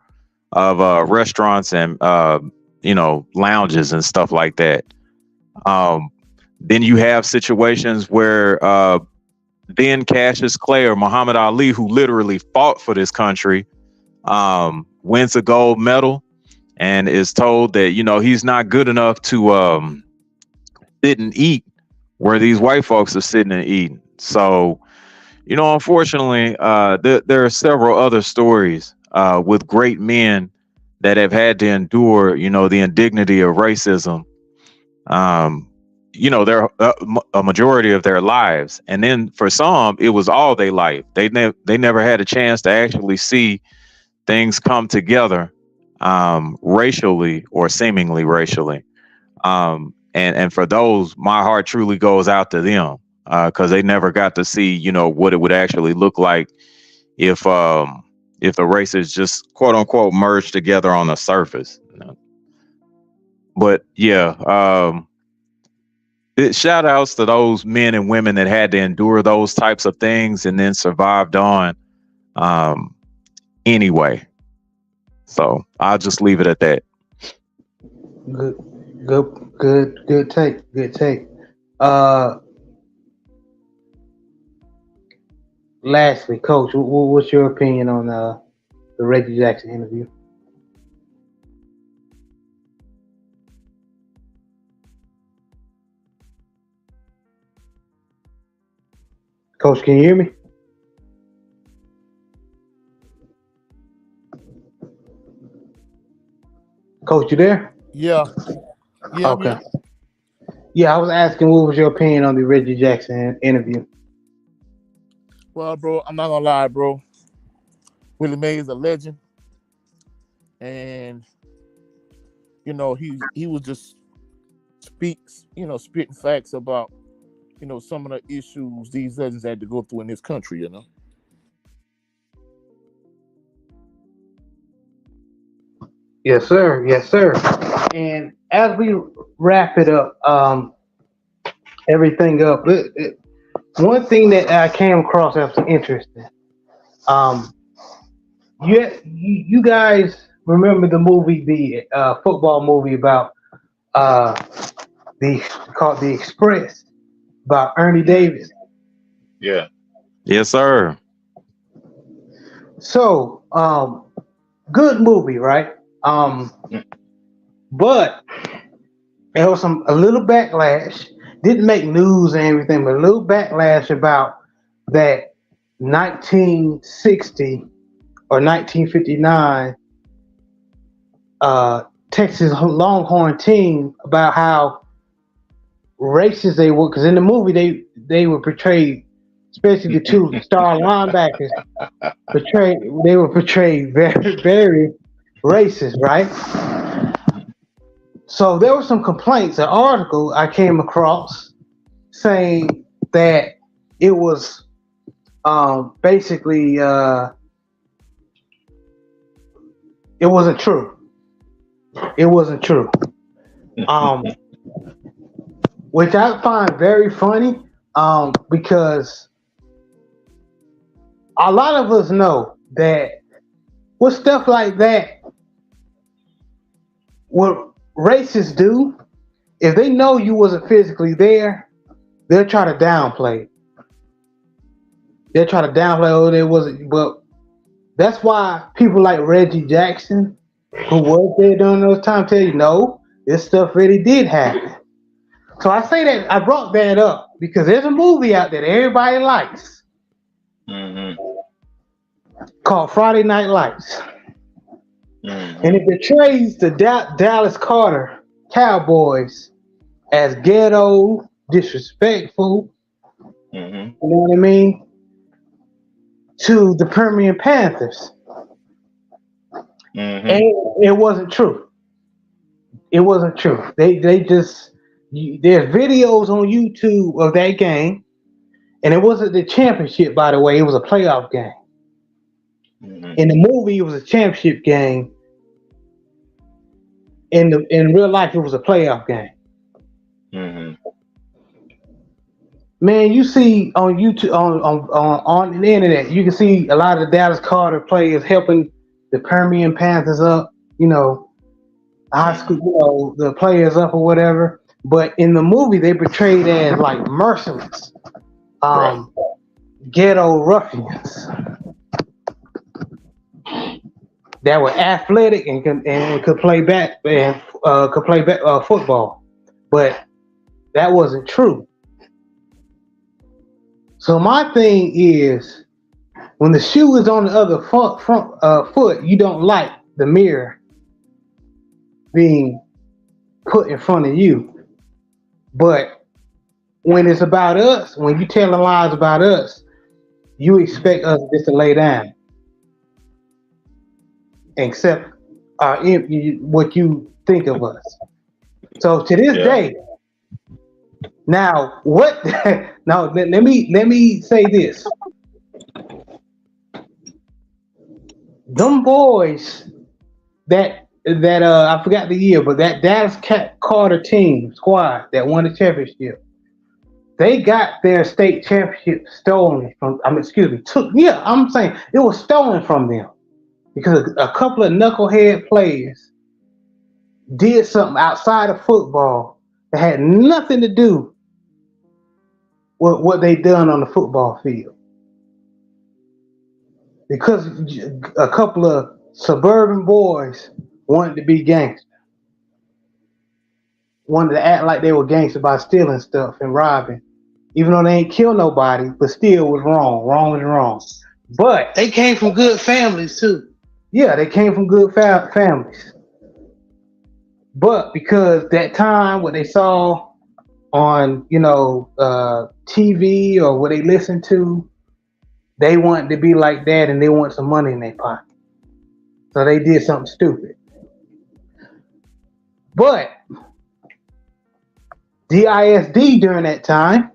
of restaurants and lounges and stuff like that. Um, then you have situations where then Cassius Clay or Muhammad Ali, who literally fought for this country, wins a gold medal and is told that he's not good enough to sit and eat where these white folks are sitting and eating. So unfortunately, there are several other stories with great men that have had to endure, the indignity of racism, their a majority of their lives. And then for some, it was all their life. They never had a chance to actually see things come together, racially or seemingly racially. And for those, my heart truly goes out to them. Because they never got to see, what it would actually look like if the races just quote unquote merged together on the surface. But yeah, shout outs to those men and women that had to endure those types of things and then survived on anyway. So I'll just leave it at that. Good take. Good take. Lastly, Coach, what's your opinion on the Reggie Jackson interview? Coach, can you hear me? Coach, you there? Yeah, yeah, Okay. Yeah, I was asking what was your opinion on the Reggie Jackson interview? Well, bro, I'm not gonna lie, bro. Willie Mays a legend, and he was just spitting facts about some of the issues these legends had to go through in this country. Yes, sir. Yes, sir. And as we wrap it up, everything up, one thing that I came across that was interesting. Um, you guys remember the movie, the football movie about uh, the called The Express about Ernie Davis. Yeah. Yes, sir. So, good movie, right? But there was a little backlash. Didn't make news and everything, but a little backlash about that 1960 or 1959 Texas Longhorn team, about how racist they were, because in the movie they were portrayed, especially the two star linebackers, they were portrayed very, very racist, right? So there were some complaints. An article I came across saying that it was basically it wasn't true. It wasn't true. Which I find very funny, because a lot of us know that with stuff like that, what racists do, if they know you wasn't physically there, they'll try to downplay it. They'll try to downplay, oh, there wasn't. But that's why people like Reggie Jackson, who was there during those times, tell you, no, this stuff really did happen. So I say that I brought that up because there's a movie out there that everybody likes Mm-hmm. called Friday Night Lights. Mm-hmm. And it portrays the Dallas Carter Cowboys as ghetto, disrespectful, Mm-hmm. you know what I mean, to the Permian Panthers. Mm-hmm. And it wasn't true. It wasn't true. They just, there's videos on YouTube of that game. And it wasn't the championship, by the way. It was a playoff game. Mm-hmm. In the movie, it was a championship game. In real life, it was a playoff game. Mm-hmm. Man, you see on YouTube, on the internet, you can see a lot of the Dallas Carter players helping the Permian Panthers up. You know, high school, you know, the players up or whatever. But in the movie, they portrayed as like merciless, Right. ghetto ruffians that were athletic and could play football, but that wasn't true. So my thing is, when the shoe is on the other foot, you don't like the mirror being put in front of you. But when it's about us, when you tell lies about us, you expect us just to lay down, accept what you think of us. So to this day, now what? Now let me say this: them boys that I forgot the year, but that Dallas Carter team squad that won the championship, they got their state championship stolen from. I'm saying it was stolen from them because a couple of knucklehead players did something outside of football that had nothing to do with what they done on the football field. Because a couple of suburban boys wanted to be gangsters, wanted to act like they were gangsters by stealing stuff and robbing, even though they ain't kill nobody, but still was wrong. Wrong is wrong. But They came from good families too. yeah, they came from good families. But because that time, what they saw on TV or what they listened to, they wanted to be like that and they want some money in their pocket. So they did something stupid. But DISD during that time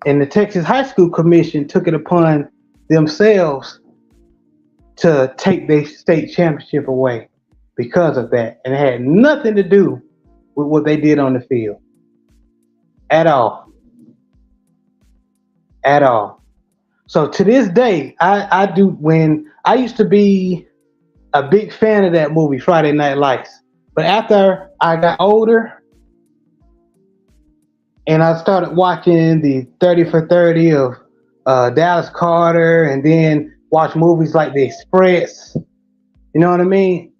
and the Texas High School Commission took it upon themselves to take their state championship away because of that. And it had nothing to do with what they did on the field. At all. At all. So to this day, I used to be a big fan of that movie, Friday Night Lights. But after I got older and I started watching the 30 for 30 of Dallas Carter and then watch movies like The Express, you know what I mean?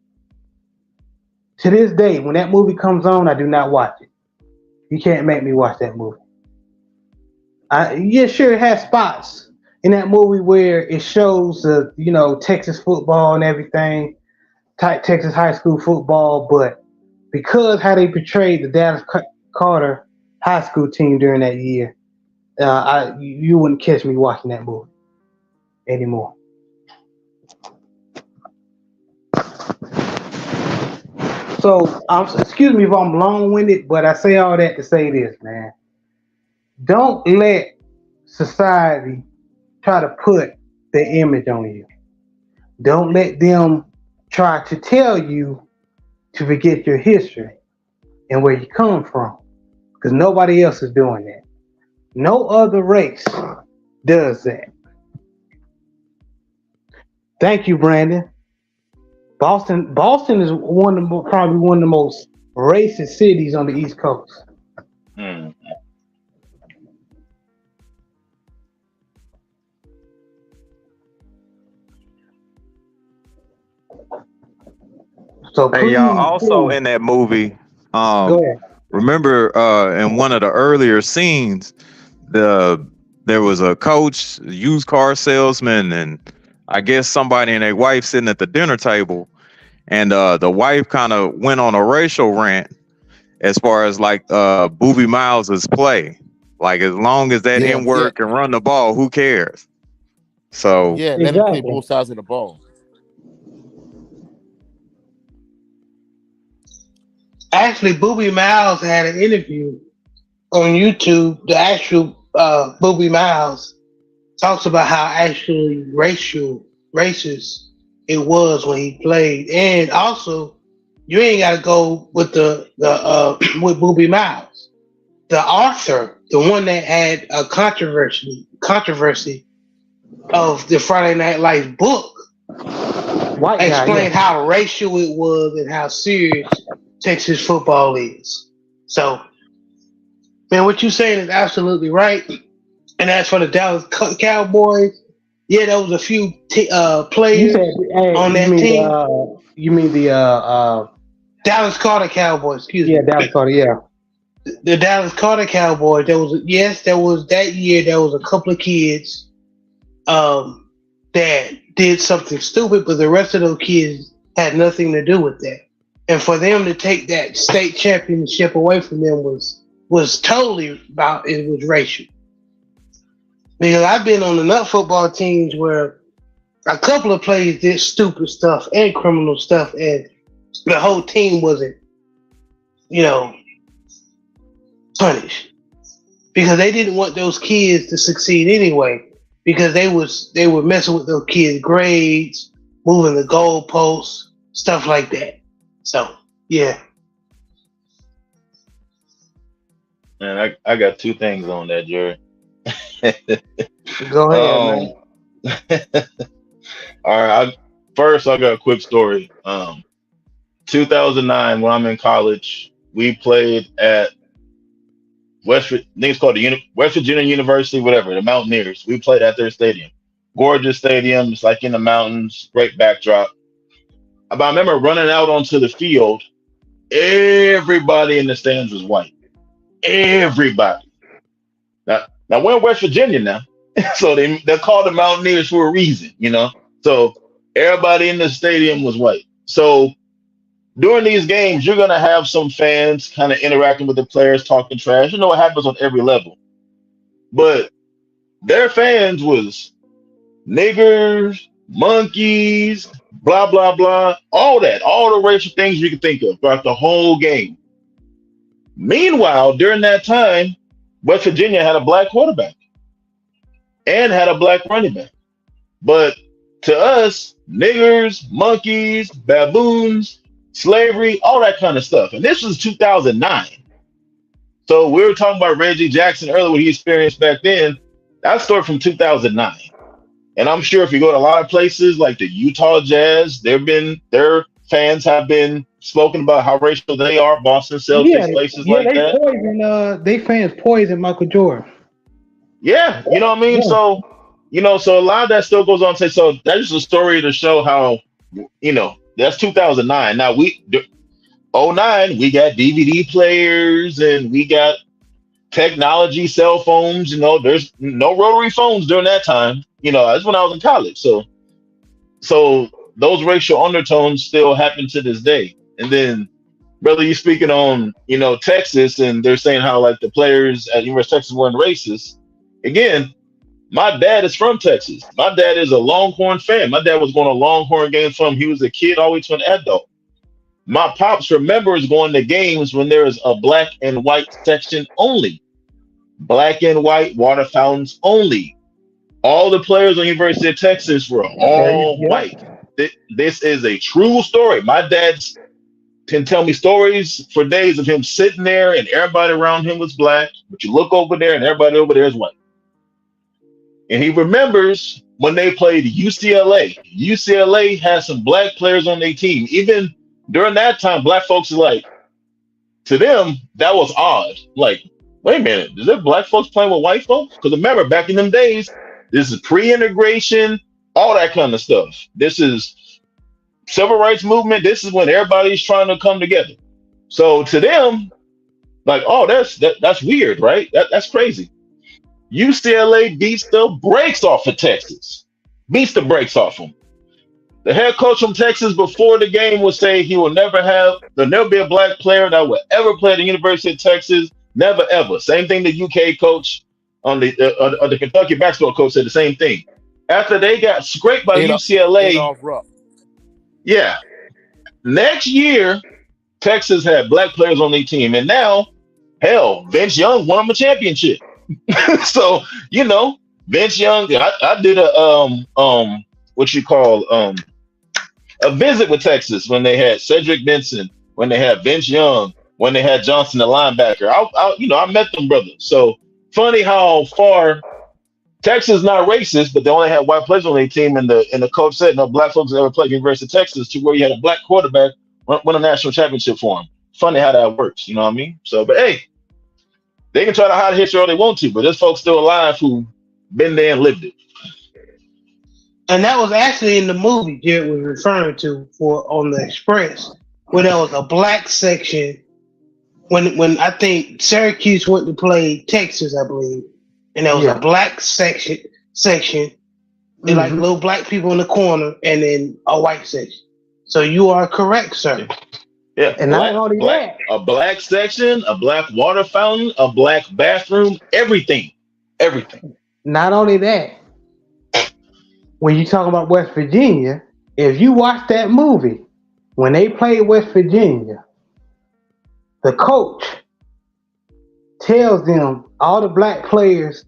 To this day, when that movie comes on, I do not watch it. You can't make me watch that movie. Yeah, sure, it has spots in that movie where it shows, Texas football and everything, Texas high school football, but because how they portrayed the Dallas Carter high school team during that year, you wouldn't catch me watching that movie anymore. So, excuse me if I'm long-winded, but I say all that to say this, man. Don't let society try to put their image on you. Don't let them try to tell you to forget your history and where you come from, because nobody else is doing that. No other race does that. Thank you, Brandon. Boston is probably one of the most racist cities on the East Coast. Mm. So Hey, y'all. please, Also please, in that movie, go ahead. remember in one of the earlier scenes, there was a coach, used car salesman, and I guess somebody and their wife sitting at the dinner table, and the wife kind of went on a racial rant as far as like Boobie Miles's play. Like as long as that Yeah, N yeah, word can run the ball, who cares? So yeah. Let him play Exactly. both sides of the ball. Actually, Booby Miles had an interview on YouTube. The actual Booby Miles talks about how actually racist it was when he played, and also you ain't got to go with the with Booby Miles. The author, the one that had a controversy of the Friday Night Lights book, White guy, yeah. explained how racial it was and how serious Texas football is. So, man, what you're saying is absolutely right. And as for the Dallas Cowboys, yeah, there was a few You players said, hey, on that team. you mean the Dallas Carter Cowboys, excuse yeah, me. Dallas Carter, yeah. The Dallas Carter Cowboys. There was that year. There was a couple of kids that did something stupid, but the rest of those kids had nothing to do with that. And for them to take that state championship away from them was totally about it was racial. Because I've been on enough football teams where a couple of players did stupid stuff and criminal stuff, and the whole team wasn't, you know, punished because they didn't want those kids to succeed anyway. Because they were messing with those kids' grades, moving the goalposts, stuff like that. So yeah, Man, I got two things on that, Jerry. go ahead, um, man. all right. First, I got a quick story. 2009, when I'm in college, we played at I think it's called the West Virginia University, whatever, the Mountaineers. We played at their stadium. Gorgeous stadium. It's like in the mountains, great backdrop. But I remember running out onto the field. Everybody in the stands was white. Everybody. Now we're in West Virginia now. So they're called the Mountaineers for a reason, you know? So everybody in the stadium was white. So during these games, you're gonna have some fans kind of interacting with the players, talking trash. You know what happens on every level. But their fans was niggers, monkeys, blah blah blah, all that, all the racial things you can think of throughout the whole game. Meanwhile, during that time, West Virginia had a black quarterback and had a black running back. But to us, niggers, monkeys, baboons, slavery, all that kind of stuff. And this was 2009. So we were talking about Reggie Jackson earlier, what he experienced back then. That story from 2009. And I'm sure if you go to a lot of places like the Utah Jazz, their fans have been spoken about how racial they are, Boston Yeah, Celtics, places yeah, like that. they fans poison Michael Jordan. Yeah, you know what I mean? Yeah. So a lot of that still goes on to say, so that's just a story to show how, that's 2009. Now '09, we got DVD players and we got technology, cell phones, there's no rotary phones during that time. That's when I was in college. So those racial undertones still happen to this day. And then, brother, you speaking on, Texas, and they're saying how like the players at University of Texas weren't racist. Again, my dad is from Texas. My dad is a Longhorn fan. My dad was going to Longhorn games from he was a kid all the way to an adult. My pops remembers going to games when there was a black and white section only. Black and white water fountains only. All the players on University of Texas were all white. This is a true story. My dad can tell me stories for days of him sitting there and everybody around him was black, but you look over there and everybody over there is white. And he remembers when they played UCLA. UCLA had some black players on their team. Even during that time, black folks are like, to them, that was odd. Like, wait a minute, is there black folks playing with white folks? Because remember, back in them days, this is pre-integration, all that kind of stuff. This is civil rights movement. This is when everybody's trying to come together. So to them, like, oh, that's weird, right? That's crazy. UCLA beats the brakes off of Texas. Beats the brakes off them. The head coach from Texas before the game would say there'll never be a black player that will ever play at the University of Texas. Never ever. Same thing the UK coach on the Kentucky basketball coach said the same thing. After they got scraped by UCLA, Off rough. yeah. Next year, Texas had black players on their team, and now, hell, Vince Young won them a championship. So Vince Young. I did what you call a visit with Texas when they had Cedric Benson, when they had Vince Young, when they had Johnson the linebacker. I met them brothers. So funny how far Texas is not racist, but they only had white players on their team, and the coach said no black folks ever played University of Texas, to where you had a black quarterback win a national championship for him. Funny how that works, you know what I mean? So, but hey, they can try to hide history all they want to, but there's folks still alive who been there and lived it. And that was actually in the movie Jared was referring to on the Express, where there was a black section when I think Syracuse went to play Texas, I believe, and there was a black section, and like little black people in the corner, and then a white section. So you are correct, sir. Yeah, And not only that, a black section, a black water fountain, a black bathroom, everything. not only that, when you talk about West Virginia, if you watch that movie, when they played West Virginia, the coach tells them, all the black players,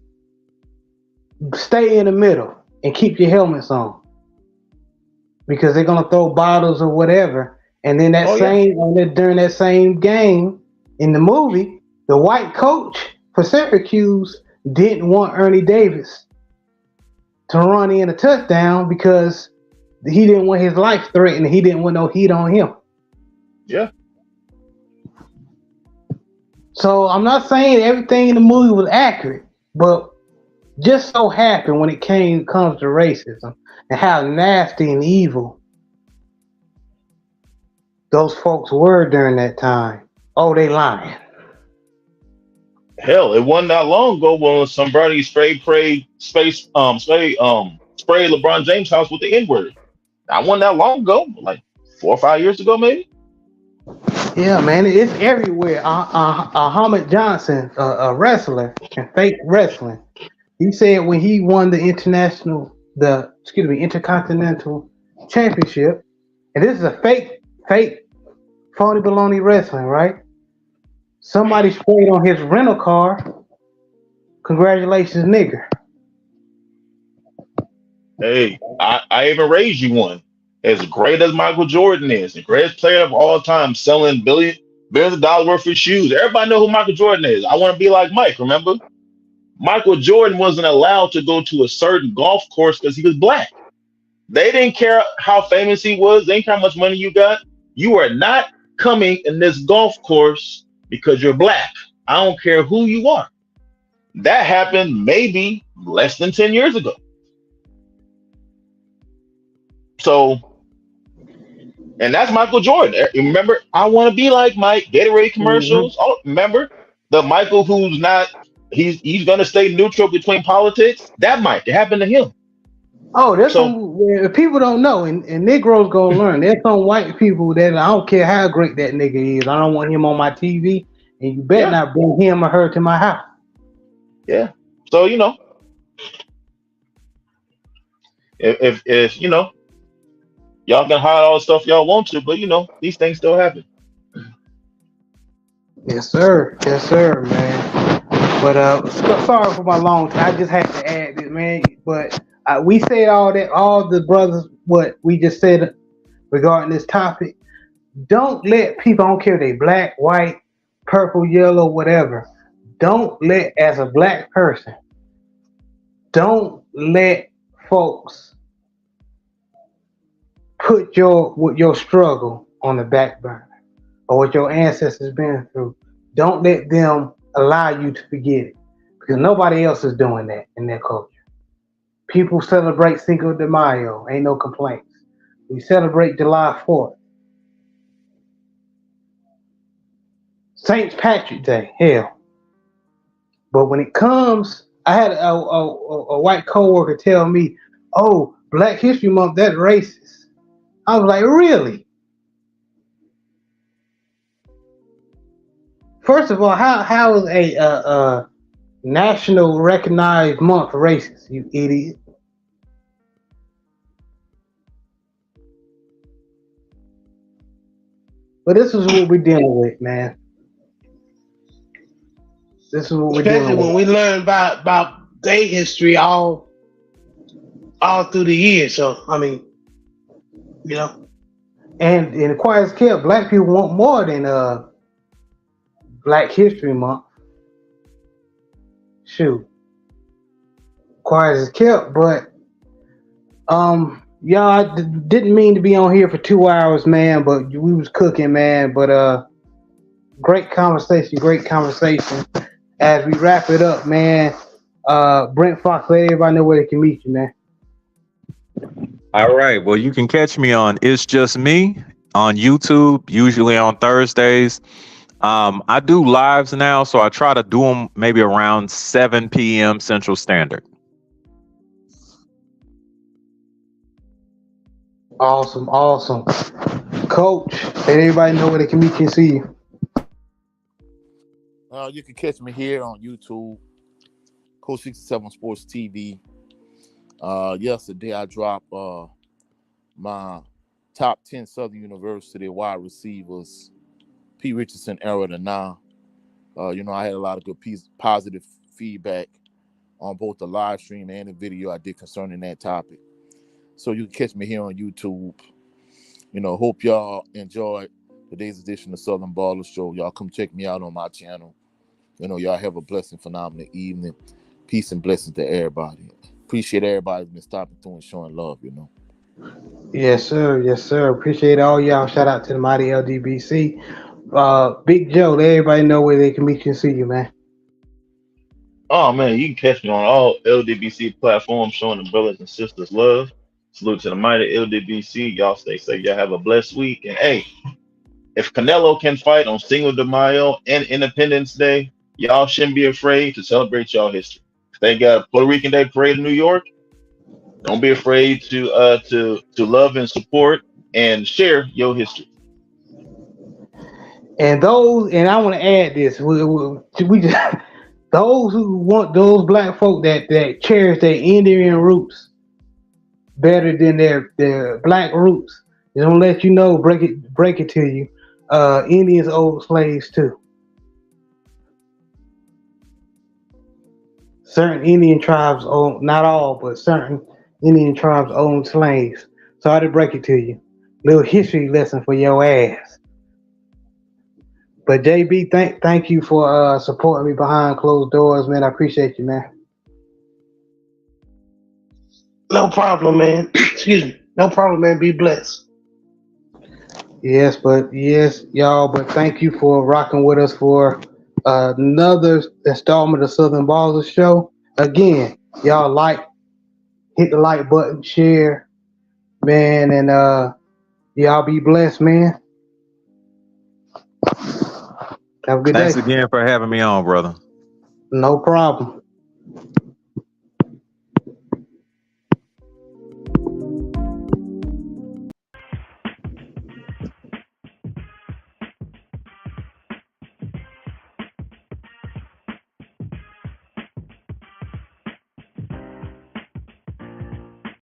stay in the middle and keep your helmets on, because they're gonna throw bottles or whatever. And then during that same game in the movie, the white coach for Syracuse didn't want Ernie Davis to run in a touchdown because he didn't want his life threatened. He didn't want no heat on him. Yeah. So I'm not saying everything in the movie was accurate, but just so happened when it comes to racism and how nasty and evil those folks were during that time. Oh, they lying. Hell, it wasn't that long ago when somebody sprayed LeBron James' house with the N-word. That wasn't that long ago, like 4 or 5 years ago, maybe. Yeah, man, it's everywhere. Ahmed Johnson, a wrestler and fake wrestling, he said when he won the Intercontinental Championship, and this is a fake, phony baloney wrestling, right? Somebody sprayed on his rental car, "Congratulations, nigger." Hey, I even raised you one. As great as Michael Jordan is, the greatest player of all time, selling billions of dollars worth of shoes. Everybody know who Michael Jordan is. I want to be like Mike, remember? Michael Jordan wasn't allowed to go to a certain golf course because he was black. They didn't care how famous he was. They didn't care how much money you got. You are not coming in this golf course because you're black. I don't care who you are. That happened maybe less than 10 years ago. So, and that's Michael Jordan. Remember, I want to be like Mike. Gatorade commercials. Oh, remember the Michael who's not. He's gonna stay neutral between politics. That Mike. It happened to him. Oh, there's some people don't know, and Negroes gonna learn. There's some white people that I don't care how great that nigga is. I don't want him on my TV, and you better not bring him or her to my house. Yeah. So if y'all can hide all the stuff y'all want to, but these things still happen. Yes, sir, man. But sorry for my long time. I just had to add it, man. But we said all the brothers, what we just said regarding this topic. Don't let people, I don't care if they black, white, purple, yellow, whatever. Don't let, as a black person, don't let folks put your struggle on the back burner or what your ancestors been through. Don't let them allow you to forget it, because nobody else is doing that in their culture. People celebrate Cinco de Mayo, ain't no complaints. We celebrate July 4th. St. Patrick's Day, hell. But when it comes, I had a white coworker tell me, "Oh, Black History Month, that's racist." I was like, "Really?" First of all, how is a national recognized month racist? You idiot! But this is what we're dealing with, man. This is what we're Especially dealing when with. we learn about their history all through the years. So I mean, you know, And in the quiet as kept, black people want more than Black History Month. Shoot, quiet as kept, but y'all, didn't mean to be on here for 2 hours, man. But we was cooking, man. But great conversation, great conversation. As we wrap it up, man. Brent Fox, let everybody know where they can meet you, man. All right. Well, you can catch me on It's Just Me on YouTube, usually on Thursdays. I do lives now, so I try to do them maybe around 7 p.m. Central Standard. Awesome, awesome. Coach, let everybody know where they can meet you and see you. You can catch me here on YouTube, Coach 67 Sports TV. Yesterday I dropped my top 10 Southern University wide receivers, P. Richardson, Errol, and now. I had a lot of good positive feedback on both the live stream and the video I did concerning that topic. So you can catch me here on YouTube. Hope y'all enjoyed today's edition of Southern Baller Show. Y'all come check me out on my channel. Y'all have a blessed and phenomenal evening. Peace and blessings to everybody. Appreciate everybody who's been stopping through and showing love. Yes, sir. Yes, sir. Appreciate all y'all. Shout out to the mighty LDBC. Big Joe, let everybody know where they can meet you and see you, man. Oh man, you can catch me on all LDBC platforms showing the brothers and sisters love. Salute to the mighty LDBC. Y'all stay safe. Y'all have a blessed week. And hey, if Canelo can fight on Cinco de Mayo and Independence Day, y'all shouldn't be afraid to celebrate y'all history. If they got a Puerto Rican Day parade in New York, don't be afraid to love and support and share your history. And I want to add this. We just those who want those black folk that cherish their Indian roots better than their black roots. They don't let you know, break it to you. Indians owned slaves too. Certain Indian tribes own, not all, but certain Indian tribes own slaves. Sorry to break it to you. Little history lesson for your ass. But JB, thank you for supporting me behind closed doors, man. I appreciate you, man. no problem, man. Excuse me. No problem, man. Be blessed. Yes, y'all. But thank you for rocking with us for another installment of Southern Ballers Show. Again, y'all hit the like button, share, man, and y'all be blessed, man. Have a good Thanks day. again for having me on, brother. No problem.